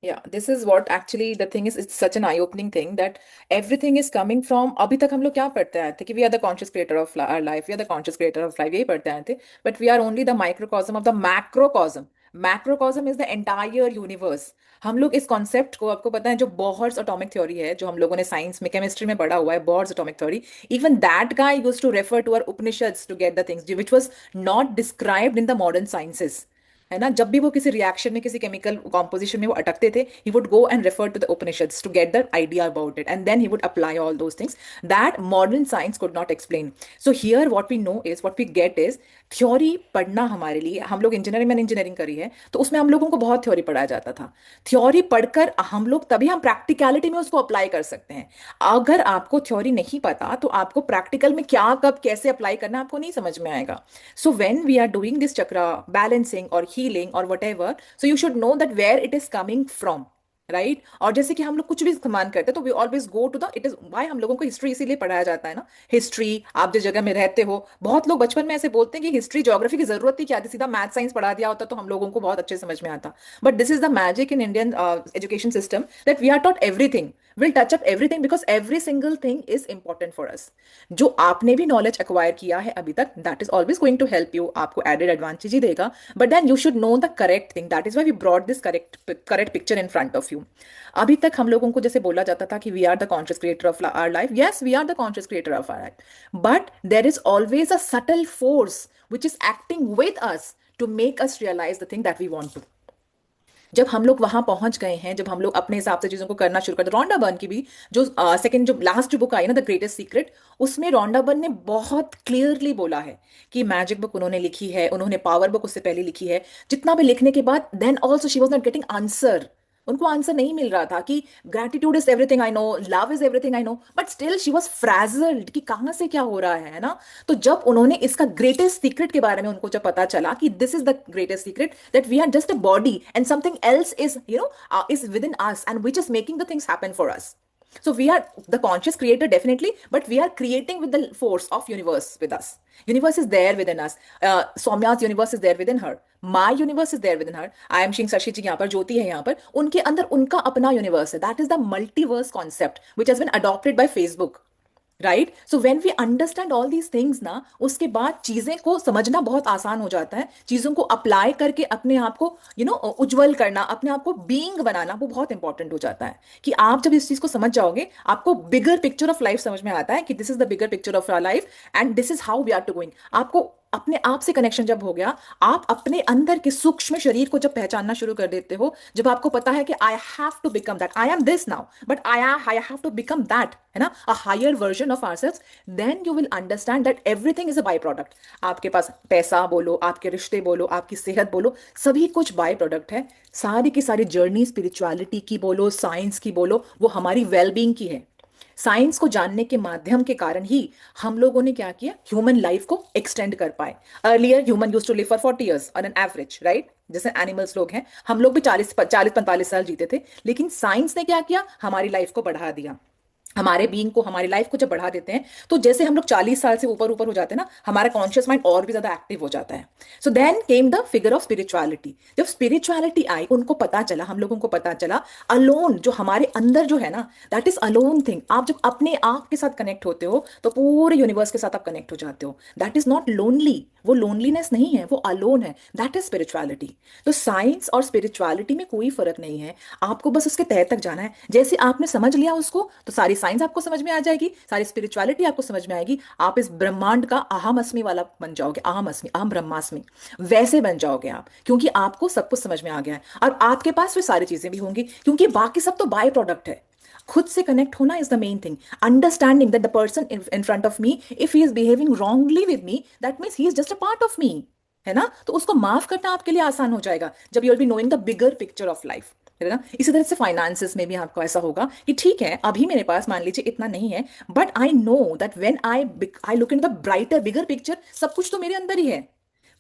Yeah, this is what actually the thing is. It's such an eye-opening thing that everything is coming from. अभी तक हम लोग क्या पढ़ते आए थे कि we are the conscious creator of our life, we are the conscious creator of life, यही पढ़ते आए थे. But we are only the microcosm of the macrocosm. Macrocosm is the entire universe. हम लोग इस कॉन्सेप्ट को, आपको पता है, जो बोहर्स एटॉमिक थ्योरी है, जो हम लोगों ने साइंस में केमिस्ट्री में पढ़ा हुआ है, Bohr's atomic theory, even that guy used to refer to our Upanishads to get the things which was not described in the modern sciences. है ना, जब भी वो किसी रिएक्शन में, किसी केमिकल कॉम्पोजिशन में वो अटकते थे, he would go and refer to the Upanishads to get that idea about it, and then he would apply all those things that modern science could not explain. So here what we know is, what we get is, theory पढ़ना हमारे लिए, हम लोग engineering, मैंने engineering करी है, तो उसमें हम लोगों को बहुत थ्योरी पढ़ाया जाता था. थ्योरी पढ़कर हम लोग, तभी हम प्रैक्टिकलिटी में उसको अप्लाई कर सकते हैं. अगर आपको थ्योरी नहीं पता तो आपको प्रैक्टिकल में क्या, कब, कैसे अप्लाई करना आपको नहीं समझ में आएगा. So when we are doing this chakra balancing और हीलिंग और whatever, so you should know that where it is coming from, right. और जैसे कि हम लोग कुछ भी इस्तेमाल करते हैं तो we always go to the, it is why हम लोगों को हिस्ट्री इसीलिए पढ़ाया जाता है ना. हिस्ट्री, आप जिस जगह में रहते हो, बहुत लोग बचपन में ऐसे बोलते हैं कि हिस्ट्री ज्योग्राफी की जरूरत ही क्या थी, सीधा मैथ साइंस पढ़ा दिया होता तो हम लोगों को बहुत अच्छे समझ में आता. But this is the magic in Indian education system that we are taught everything, will touch up everything, because every single thing is important for us. जो आपने भी नॉलेज एक्वायर किया है अभी तक, that is always going to help you, आपको added advantage ही देगा. But then you should know the correct thing. That is why we brought this correct picture in front of you. You. अभी तक हम लोगों को जैसे बोला जाता था कि we are the conscious creator of our life, yes we are the conscious creator of our life, but there is always a subtle force which is acting with us to make us realize the thing that we want to. जब हम लोग वहां पहुंच गए हैं, जब हम लोग अपने हिसाब से चीजों को करना शुरू कर दे, रोंडा बर्न की भी जो सेकंड जो लास्ट जो बुक आई ना, द ग्रेटेस्ट सीक्रेट, उसमें रोंडा बर्न ने बहुत क्लियरली बोला है कि मैजिक बुक उन्होंने लिखी है, उन्होंने पावर बुक उससे पहले लिखी है, जितना भी लिखने के बाद then also she was not getting answer. उनको आंसर नहीं मिल रहा था कि gratitude is everything I know, love is everything I know, but still she was frazzled कि कहां से क्या हो रहा है ना। तो जब उन्होंने इसका ग्रेटेस्ट सीक्रेट के बारे में उनको जब पता चला कि this is the greatest secret, that we are just a body and something else is is within us and which is making the things happen for us. So we are the conscious creator definitely, but we are creating with the force of universe with us. Universe is there within us. Soumya's universe is there within her. My universe is there within her. I am seeing Shashi ji यहाँ पर, ज्योति है यहाँ पर, उनके अंदर उनका अपना universe है. That is the multiverse concept which has been adopted by Facebook. Right, so when we understand all these things ना, उसके बाद चीजें को समझना बहुत आसान हो जाता है, चीजों को अप्लाई करके अपने आप को उज्जवल करना, अपने आप को बीइंग बनाना, वो बहुत इंपॉर्टेंट हो जाता है। कि आप जब इस चीज को समझ जाओगे, आपको बिगर पिक्चर ऑफ लाइफ समझ में आता है कि this is the bigger picture of our life and this is how we are to going. आपको अपने आप से कनेक्शन जब हो गया, आप अपने अंदर के सूक्ष्म शरीर को जब पहचानना शुरू कर देते हो, जब आपको पता है कि I have to become that, I am this now but I have to become that, है ना, a higher version of ourselves, then you will understand that everything is a by product. आपके पास पैसा बोलो, आपके रिश्ते बोलो, आपकी सेहत बोलो, सभी कुछ बाय प्रोडक्ट है। सारी की सारी जर्नी स्पिरिचुअलिटी की बोलो, साइंस की बोलो, वो हमारी वेलबींग की है। साइंस को जानने के माध्यम के कारण ही हम लोगों ने क्या किया, ह्यूमन लाइफ को एक्सटेंड कर पाए। Earlier human used to live for 40 years on an average, right, जैसे एनिमल्स लोग हैं, हम लोग भी 40-45 साल जीते थे। लेकिन साइंस ने क्या किया, हमारी लाइफ को बढ़ा दिया। हमारे बीइंग को, हमारी लाइफ को जब बढ़ा देते हैं, तो जैसे हम लोग 40 साल से ऊपर ऊपर हो जाते हैं ना, हमारा कॉन्शियस माइंड और भी ज्यादा एक्टिव हो जाता है। So then came the figure of spirituality. जब स्पिरिचुअलिटी आई, उनको पता चला, हम लोगों को पता चला, अलोन जो हमारे अंदर जो है ना, दैट इज अलोन थिंग। आप जब अपने आप के साथ कनेक्ट होते हो, तो पूरे यूनिवर्स के साथ आप कनेक्ट हो जाते हो। दैट इज नॉट लोनली, वो लोनलीनेस नहीं है, वो अलोन है, दैट इज स्पिरिचुअलिटी। तो साइंस और स्पिरिचुअलिटी में कोई फर्क नहीं है, आपको बस उसके तह तक जाना है। जैसे आपने समझ लिया उसको, तो सारी साइंस आपको समझ में आ जाएगी, सारी स्पिरिचुअलिटी आपको समझ में आएगी, आप इस ब्रह्मांड का अहम अस्मि वाला बन जाओगे, अहम अस्मि, अहम ब्रह्मास्मि, वैसे बन जाओगे आप, क्योंकि आपको सब कुछ समझ में आ गया है। और आपके पास वे सारी चीजें भी होंगी, क्योंकि बाकी सब तो बाय प्रोडक्ट है। खुद से कनेक्ट होना is the main thing, understanding that the person in front of me, if he is behaving wrongly with me, that means he is just a part of me, है ना। तो उसको माफ करना आपके लिए आसान हो जाएगा जब you will be knowing the bigger picture of life, है ना। इसी तरह से फाइनेंसेस में भी आपको ऐसा होगा कि ठीक है, अभी मेरे पास मान लीजिए इतना नहीं है, but I know that when I look in the brighter bigger picture, सब कुछ तो मेरे अंदर ही है,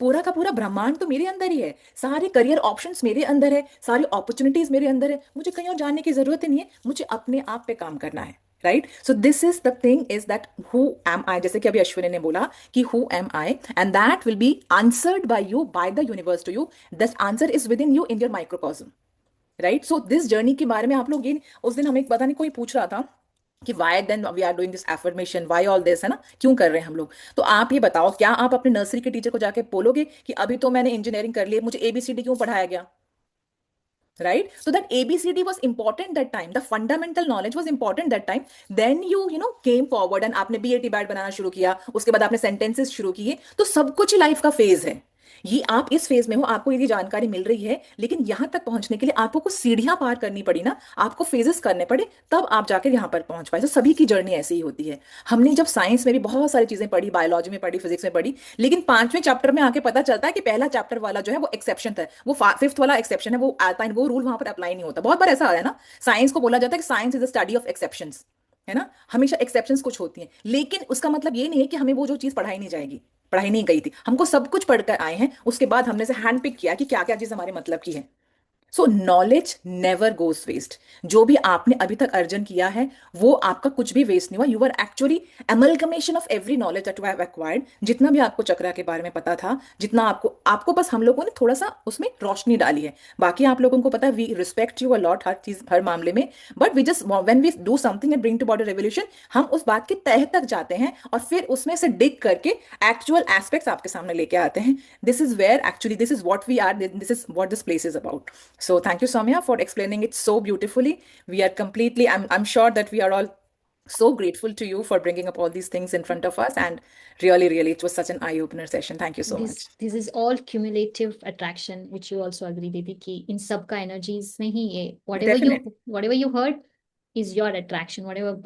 पूरा का पूरा ब्रह्मांड तो मेरे अंदर ही है, सारे करियर ऑप्शंस मेरे अंदर है, सारी अपॉर्चुनिटीज मेरे अंदर है, मुझे कहीं और जाने की जरूरत ही नहीं है, मुझे अपने आप पे काम करना है, right. So this is the thing is that who am I, जैसे कि अभी अश्विनी ने बोला कि who am I, and that will be answered by you, by the universe to you, this answer is within you, in your microcosm, right. So this journey के बारे में आप लोग ये, उस दिन हमें पता नहीं कोई पूछ रहा था कि why then we are doing this affirmation, why all this, है ना, क्यों कर रहे हैं हम लोग। तो आप ये बताओ, क्या आप अपने नर्सरी के टीचर को जाके बोलोगे कि अभी तो मैंने इंजीनियरिंग कर ली, मुझे एबीसीडी क्यों पढ़ाया गया, right? So that abcd was important that time, the fundamental knowledge was important that time. Then you came forward and आपने BAT बैट बनाना शुरू किया, उसके बाद आपने सेंटेंसेस शुरू किए। तो सब कुछ लाइफ का फेज है, ये आप इस फेज में हो, आपको यदि जानकारी मिल रही है, लेकिन यहां तक पहुंचने के लिए आपको कुछ सीढ़ियां पार करनी पड़ी ना, आपको फेजेस करने पड़े, तब आप जाकर यहां पर पहुंच पाए। तो सभी की जर्नी ऐसी ही होती है। हमने जब साइंस में भी बहुत सारी चीजें पढ़ी, बायोलॉजी में पढ़ी, फिजिक्स में पढ़ी, लेकिन 5वें चैप्टर में आके पता चलता है कि पहला चैप्टर वाला जो है वो एक्सेप्शन था, वो 5th वाला एक्सेप्शन है, वो अल्पाइन, वो रूल वहां पर अप्लाई नहीं होता। बहुत बार ऐसा है ना, साइंस को बोला जाता है कि science is the study of exceptions, है ना, हमेशा एक्सेप्शंस कुछ होती हैं, लेकिन उसका मतलब ये नहीं है कि हमें वो जो चीज पढ़ाई नहीं जाएगी, पढ़ाई नहीं गई थी, हमको सब कुछ पढ़कर आए हैं, उसके बाद हमने से हैंड पिक किया कि क्या क्या चीज हमारे मतलब की है। So knowledge never goes waste. जो भी आपने अभी तक अर्जन किया है, वो आपका कुछ भी वेस्ट नहीं हुआ। You are actually amalgamation of every knowledge that you have acquired. जितना भी आपको चक्रा के बारे में पता था, जितना आपको आपको बस हम लोगों ने थोड़ा सा उसमें रोशनी डाली है, बाकी आप लोगों को पता है, we respect you a lot, हर चीज, हर मामले में, but we just when we do something and bring to body revolution, हम उस बात के तह तक जाते हैं और फिर उसमें से डिग करके एक्चुअल एस्पेक्ट्स आपके सामने लेके आते हैं। This is where actually, this is what we are, this is what this place is about. So thank you, Soumya, for explaining it so beautifully. We are completely, I'm sure that we are all so grateful to you for bringing up all these things in front of us. And really, really, it was such an eye-opener session. Thank you so much. This is all cumulative attraction, which you also agree, दीदी, कि इन सब का energies में ही ये Definitely. whatever you heard is your attraction. Whatever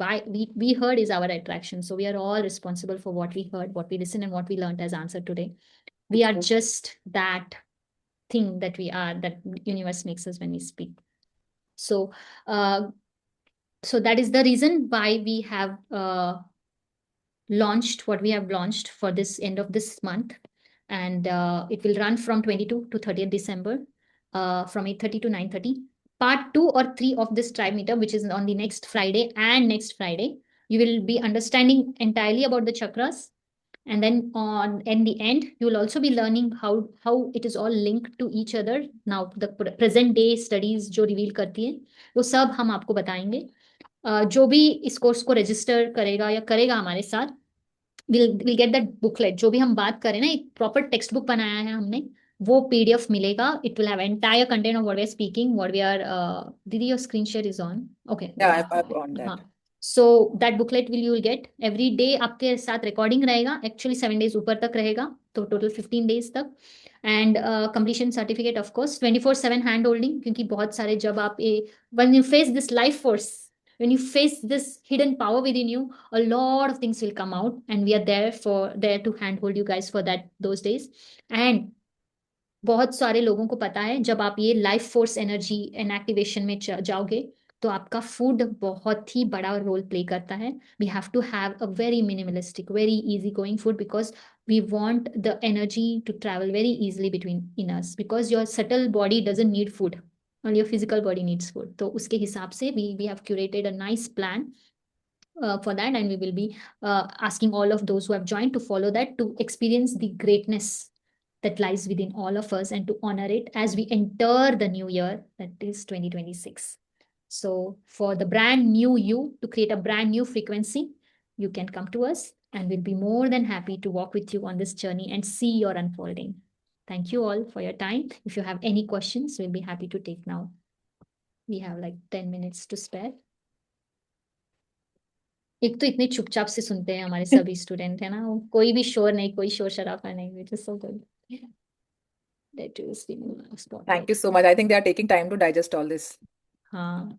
we heard is our attraction. So we are all responsible for what we heard, what we listened, and what we learned as answer today. We are just that thing that we are, that universe makes us when we speak. So, so that is the reason why we have launched what we have launched for this end of this month, and it will run from 22 to 30th December, from 8:30 to 9:30. Part 2 or 3 of this tribe meetup, which is on the next Friday and next Friday, you will be understanding entirely about the chakras, and then on in the end you will also be learning how it is all linked to each other. Now the present day studies जो reveal करती है वो सब हम आपको बताएंगे. जो भी इस कोर्स को रजिस्टर करेगा या करेगा हमारे साथ, विल गेट दैट बुकलेट. जो भी हम बात करें ना, एक प्रॉपर टेक्स्ट बुक बनाया है हमने, वो पीडीएफ मिलेगा. It will have entire content of what we are speaking, what we are. दीदी your screen share is on. Okay. Yeah, I've on हाँ. that. So that booklet will you will get every day. आपके साथ recording रहेगा, actually 7 days ऊपर तक रहेगा, तो total 15 days तक. And completion certificate of course, 24/7 hand holding, क्योंकि बहुत सारे जब आप when you face this life force, when you face this hidden power within you, a lot of things will come out, and we are there to handhold you guys for that those days. And बहुत सारे लोगों को पता है, जब आप ये life force energy and activation में जाओगे, तो आपका फूड बहुत ही बड़ा रोल प्ले करता है. We have to have a very minimalistic, very easy going food, because we want the energy to travel very easily between in us, because your subtle body doesn't need food, only your physical body needs food. तो उसके हिसाब से we have curated a nice plan for that, and we will be asking all of those who have joined to follow that, to experience the greatness that lies within all of us, and to honor it as we enter the new year, that is 2026. So for the brand new you, to create a brand new frequency, you can come to us, and we'll be more than happy to walk with you on this journey and see your unfolding. Thank you all for your time. If you have any questions, we'll be happy to take now. We have like 10 minutes to spare. एक तो इतने चुपचाप से सुनते हैं हमारे सभी student, है ना, कोई भी शोर नहीं, कोई शोर शराबा नहीं, which is so good. That is the spotlight. Thank you so much. I think they are taking time to digest all this. हाँ,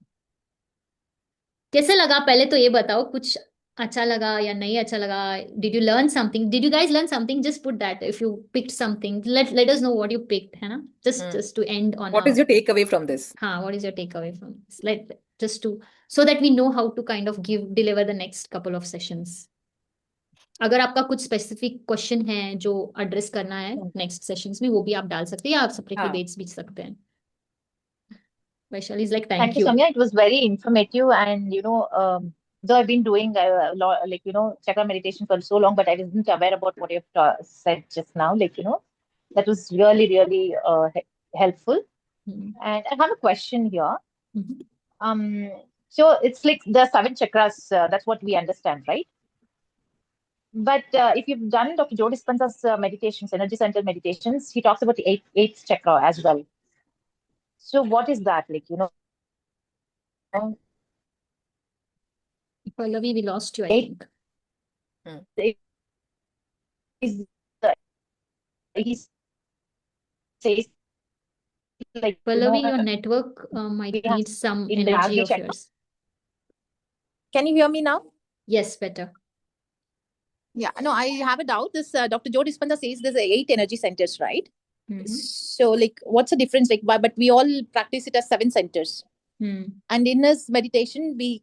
कैसे लगा पहले तो ये बताओ, कुछ अच्छा लगा या नहीं अच्छा लगा? Did you learn something? Did you guys learn something? Just put that if you picked something. Let us know what you picked, है ना? Just to end on What is your takeaway from this? हाँ, what is your takeaway from this? Just to, so that we know how to kind of deliver the next couple of sessions. अगर आपका कुछ specific question है जो address करना है next sessions में, वो भी आप डाल सकते हैं, या आप सेपरेटली भेज सकते हैं. Vaishali is like, thank you. Soumya. It was very informative, and though I've been doing chakra meditation for so long, but I wasn't aware about what you've said just now. That was really, really helpful. And I have a question here. So it's like the 7 chakras. That's what we understand, right? But if you've done Dr. Joe Dispenza's meditations, energy center meditations, he talks about the eighth chakra as well. So what is that? Pallavi, we lost you, I think. He says, like, Pallavi, your network might need some energy of yours. Can you hear me now? Yes, better. Yeah, no, I have a doubt. This Dr. Joe Dispenza says there's 8 energy centers, right? So, like, what's the difference? Like, but we all practice it as 7 centers. And in his meditation, we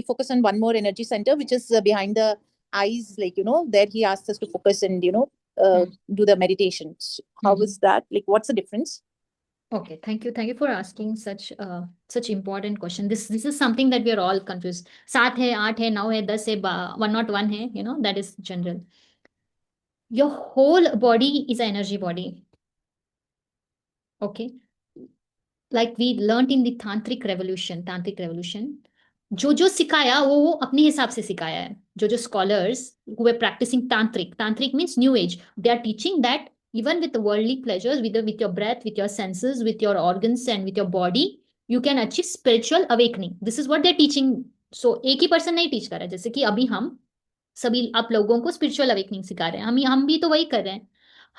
focus on one more energy center, which is behind the eyes. Like, there he asks us to focus and do the meditations. How is that? Like, what's the difference? Okay, thank you for asking such important question. This is something that we are all confused. 7 है, 8 है, 9 है, 10 है, 101 है, that is general. Your whole body is an energy body. Okay, like we learned in the tantric revolution, जो सिखाया वो अपने हिसाब से सिखाया है. जो scholars who were practicing tantric means new age, they are teaching that even with the worldly pleasures, with your breath, with your senses, with your organs and with your body, you can achieve spiritual awakening. This is what they're teaching. So एक ही person नहीं teach कर रहा है, जैसे कि अभी हम सभी आप लोगों को स्पिरिचुअल अवेकनिंग सिखा रहे हैं, हम भी तो वही कर रहे हैं।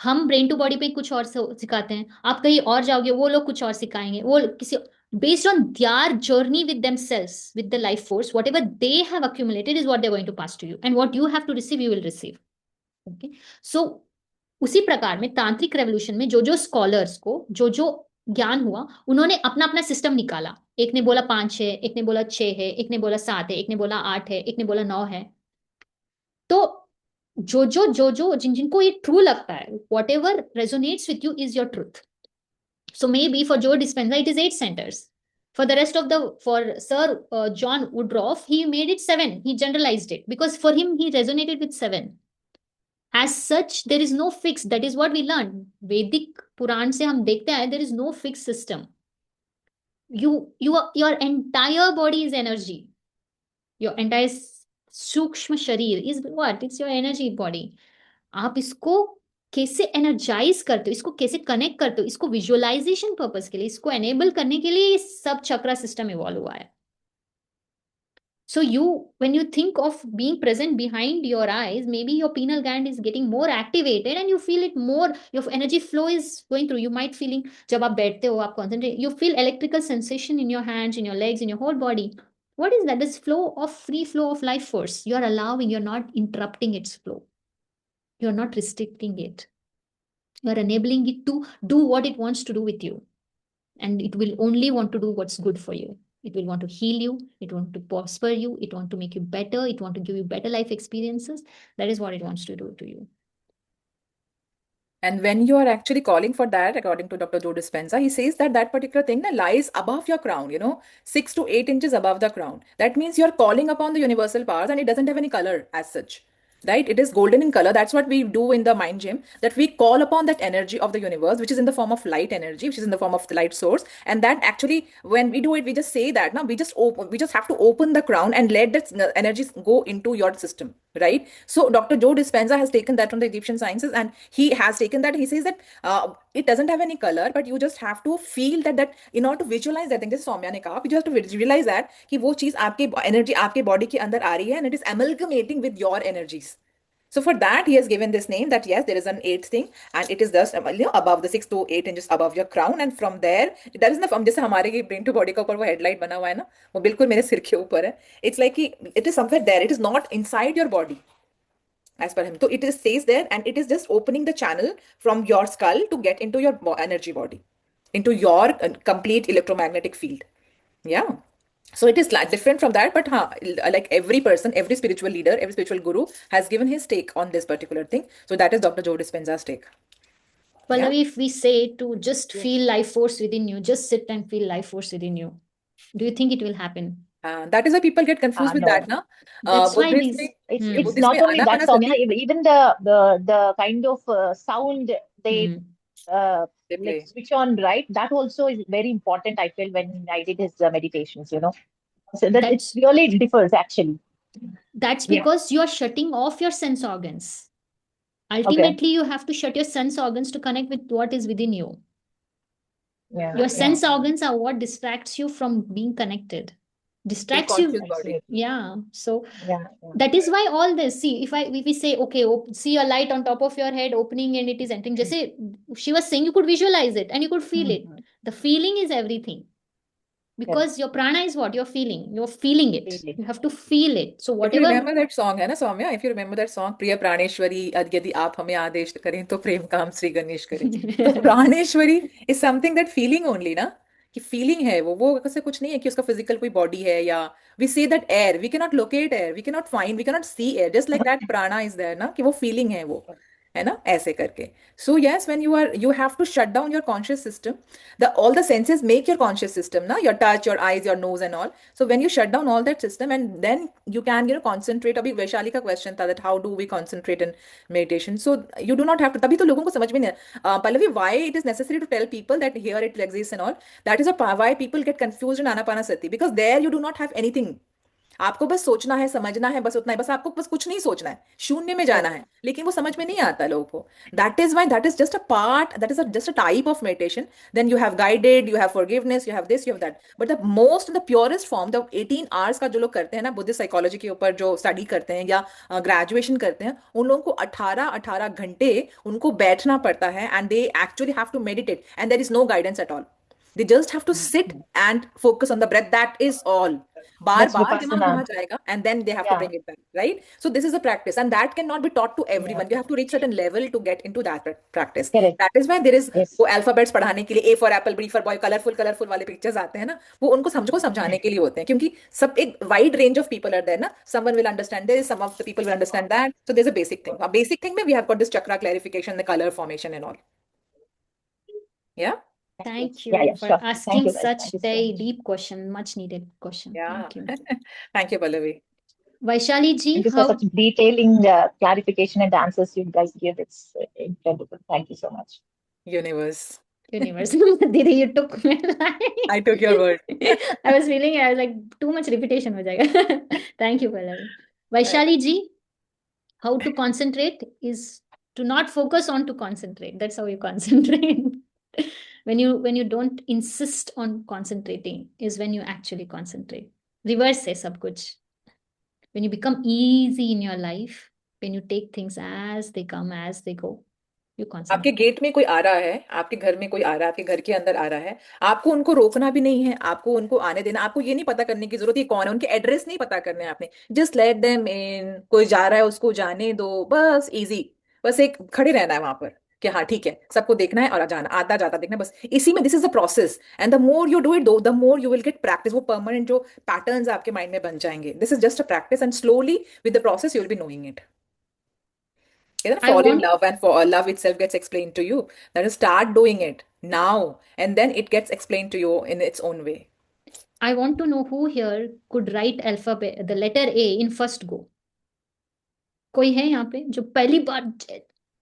हम ब्रेन टू बॉडी पे कुछ और सिखाते हैं, आप कहीं और जाओगे वो लोग कुछ और सिखाएंगे, वो किसी based on their journey with themselves, with the life force, whatever they have accumulated is what they're going to pass to you, and what you have to receive you will receive. Okay, so उसी प्रकार में तांत्रिक revolution में जो जो scholars को जो जो ज्ञान हुआ, उन्होंने अपना अपना सिस्टम निकाला। एक ने बोला 5 है, एक ने बोला 6 है, एक ने बोला 7 है, एक ने बोला 8 है, एक ने बोला 9 है। तो जो जिन जिनको ये ट्रू लगता है, what ever resonates with you is your truth. So maybe for Joe Dispenza, it is 8 centers. For the rest of for Sir John Woodruff, he made it 7. He generalized it because for him, he resonated with 7. As such, there is no fix. That is what we learned. Vedic Puran se hum dekhte hai, there is no fixed system. Your entire body is energy. Your entire Sukshma Sharir is what? It's your energy body. आप इसको कैसे energise करते हो, इसको कैसे connect करते हो, इसको विजुअलाइजेशन पर्पस के लिए, इसको एनेबल करने के लिए सब चक्रा सिस्टम इवॉल्व हुआ है। So when you think of being present behind your eyes, maybe your pineal gland is getting more activated and you feel it more, your energy flow is going through. You might feeling, जब आप बैठते हो, आप concentrate, you feel electrical sensation in your hands, in your legs, in your whole body. What is that? This free flow of life force. You are allowing, you're not interrupting its flow. You're not restricting it. You're enabling it to do what it wants to do with you. And it will only want to do what's good for you. It will want to heal you. It wants to prosper you. It wants to make you better. It wants to give you better life experiences. That is what it wants to do to you. And when you are actually calling for that, according to Dr. Joe Dispenza, he says that that particular thing lies above your crown, 6 to 8 inches above the crown. That means you're calling upon the universal powers and it doesn't have any color as such. Right? It is golden in color. That's what we do in the mind gym, that we call upon that energy of the universe, which is in the form of light energy, which is in the form of the light source. And that actually, when we do it, we just say that now we just have to open the crown and let that energy go into your system. Right? So Dr. Joe Dispenza has taken that from the Egyptian sciences, and he has taken that. He says that it doesn't have any color, but you just have to feel that in order to visualize that thing, just Soumya ne kaha, you just have to visualize that कि वो चीज आपके energy आपके body के अंदर आ रही है, and it is amalgamating with your energies. So for that, he has given this name that yes, there is an 8th thing, and it is just above the 6 to 8 inches above your crown, and from there, that is from जैसे हमारे brain to body का ऊपर वो headlight बना हुआ है ना, वो बिल्कुल मेरे सिर के ऊपर है. It's like it is somewhere there. It is not inside your body, as per him. So it stays there, and it is just opening the channel from your skull to get into your energy body, into your complete electromagnetic field. Yeah. So it is different from that, but like every person, every spiritual leader, every spiritual guru has given his take on this particular thing. So that is Dr. Joe Dispenza's take. Pallavi, if we say to just feel life force within you, just sit and feel life force within you, do you think it will happen? That is why people get confused with no. that, na? That's why it's not only that, Soumya, even the kind of sound they like switch on, right? That also is very important, I feel, when I did his meditations, So that it really differs, actually. That's because you're shutting off your sense organs. Ultimately, you have to shut your sense organs to connect with what is within you. Your sense organs are what distracts you from being connected. Distracts you. Yeah. So that is why all this, see, if we say, okay, see a light on top of your head opening and it is entering, just say, she was saying you could visualize it and you could feel it. The feeling is everything. Because your prana is what you're feeling. You're feeling it. You have to feel it. So whatever. If you remember that song, है ना Soumya? If you remember that song, Priya Praneshwari, यदि आप हमें आदेश करें तो प्रेम का हम श्री गणेश करें. तो Praneshwari is something that feeling only, ना? कि feeling है वो कैसे कुछ नहीं है कि उसका physical कोई body है या we say that air, we cannot locate air, we cannot find, we cannot see air, just like that prana is there, ना? कि वो feeling है वो. है ना ऐसे करके. So yes, when you have to shut down your conscious system, all the senses make your conscious system, na, your touch, your eyes, your nose and all. So when you shut down all that system, and then you can concentrate. Abhi Vaishali ka question tha that how do we concentrate in meditation? So you do not have to. तभी तो लोगों को समझ में नहीं Pallavi, why it is necessary to tell people that here it exists and all. That is why people get confused in Anapanasati, because there you do not have anything. आपको बस सोचना है, समझना है, बस उतना है, बस आपको बस कुछ नहीं सोचना है, शून्य में जाना है, लेकिन वो समझ में नहीं आता लोगों को. That is why that is just a part, that is just a type of meditation. Then you have guided, you have forgiveness, you have this, you have that, but the most, the purest form, the 18 hours का जो लोग करते हैं ना Buddhist psychology के ऊपर जो study करते हैं या ग्रेजुएशन करते हैं, उन लोगों को 18-18 घंटे उनको बैठना पड़ता है, and they actually have to meditate, and there is no guidance at all. They just have to sit and focus on the breath. That is all. Bar That's बार दिमाग Vipassana. वहां जाएगा, and then they have to Yeah. bring it back, right? So this is a practice, and that cannot be taught to everyone. You have to reach certain level to get into that practice. Correct. That is why there is Yes. वो alphabets पढ़ाने के लिए A for apple, B for boy, colorful वाले pictures आते हैं ना, वो उनको समझाने के लिए होते हैं, क्योंकि सब एक wide range of people are there ना. Someone will understand this, some of the people will understand that. So there's a basic thing. A basic thing में we have got this chakra clarification, the color formation and all. Yeah. Thank Yeah, you yeah, for sure. Thank asking you, guys. such Thank you so very much. deep question, much needed question. Yeah. Thank you. Thank you, Pallavi. Vaishali ji, Thank you for such detailing clarification and answers you guys give. It's incredible. Thank you so much. Universe. Universe. Didi, you took my line. I took your word. I was feeling I was like too much repetition हो जाएगा. Thank you, Pallavi. Vaishali ji, how to concentrate is to not focus on to concentrate. That's how you concentrate. when you don't insist on concentrating is when you actually concentrate. Reverse है सब कुछ. When you become easy in your life, when you take things as they come, as they go, you आपके concentrate. Gate में कोई आ रहा है, आपके घर में कोई आ रहा है, आपके घर के अंदर आ रहा है, आपको उनको रोकना भी नहीं है, आपको उनको आने देना, आपको ये नहीं पता करने की जरूरत है कौन है, उनके एड्रेस नहीं पता करने हैं आपने. Just let them in. कोई जा रहा है उसको जाने दो, बस इजी. बस एक खड़े रहना है वहां पर कि हाँ ठीक है, सबको देखना है और जाना, आता जाता देखना है, बस इसी में. This is the process, and the more you do it, the more you will gate practice. वो परमानेंट जो पैटर्न्स आपके माइंड में बन जाएंगे. This is just a practice, and slowly with the process you will be knowing it. I Fall in want love, and for love itself gets explained to you. That is, start doing it now, and then it gets explained to you in its own way. I want to know who here could write alphabet, the letter A in first go. कोई है यहाँ पे जो पहली बार?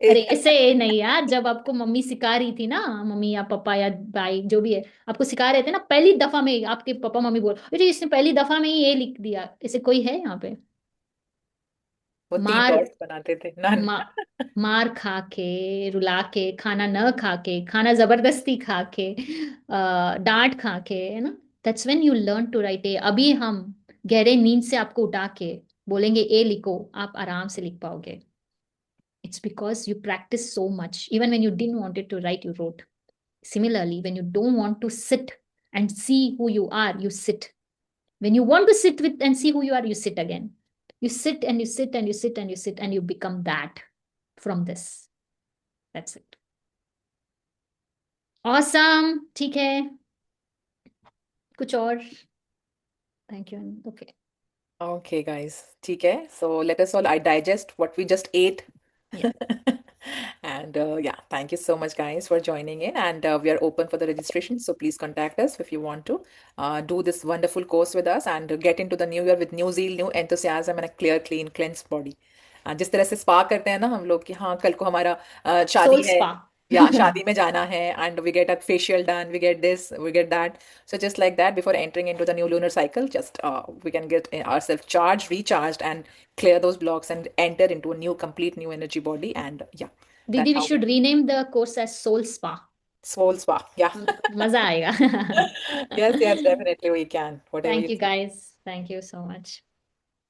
अरे ऐसे नहीं यार, जब आपको मम्मी सिखा रही थी ना, मम्मी या पापा या भाई जो भी है, आपको सिखा रहे थे ना, पहली दफा में आपके पापा मम्मी बोल, अरे इसने पहली दफा में ही ये लिख दिया, ऐसे कोई है यहाँ पे? वो 3 मार डॉट्स बनाते थे ना. मा, मार खा के, रुला के, खाना न खा के, खाना जबरदस्ती खा के, डांट खा के, है ना. That's when you learn to write a. अभी हम गहरे नींद से आपको उठा के बोलेंगे ए लिखो, आप आराम से लिख पाओगे. It's because you practice so much. Even when you didn't want it to write, you wrote. Similarly, when you don't want to sit and see who you are, you sit. When you want to sit with and see who you are, you sit again. You sit and you sit and you sit and you sit and you become that from this. That's it. Awesome. ठीक है. कुछ और? Thank you. Okay. Okay, guys. ठीक है. So let us all digest what we just ate. Yeah. And yeah, thank you so much, guys, for joining in. And we are open for the registration. So please contact us if you want to do this wonderful course with us and get into the new year with new zeal, new enthusiasm, and a clear, clean, cleansed body. जिस तरह से spa करते हैं ना हम लोग कि हाँ कल को हमारा शादी Soul है, spa. या शादी में जाना है, and we get a facial done, we get this, we get that. So just like that, before entering into the new lunar cycle, just we can get ourselves charged, recharged, and clear those blocks and enter into a new, complete new energy body. And yeah, Didi, that's we how should rename the course as Soul Spa. soul spa. Yeah. मजा आएगा. Yes, yes, definitely we can. Whatever Thank you you, say. guys. Thank you so much.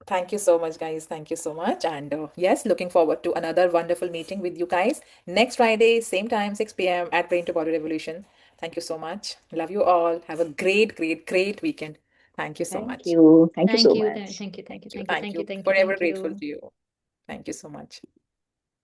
Thank you so much, guys. Thank you so much. And yes, looking forward to another wonderful meeting with you guys next Friday, same time, 6 p.m. at Brain to Body Revolution. Thank you so much. Love you all. Have a great, great, great weekend. Thank you so Thank much. you. Thank you so Thank you. much. Thank you. Thank you. Thank you. Thank you. Thank you. Thank you. Forever Thank grateful you. to you. Thank you so much.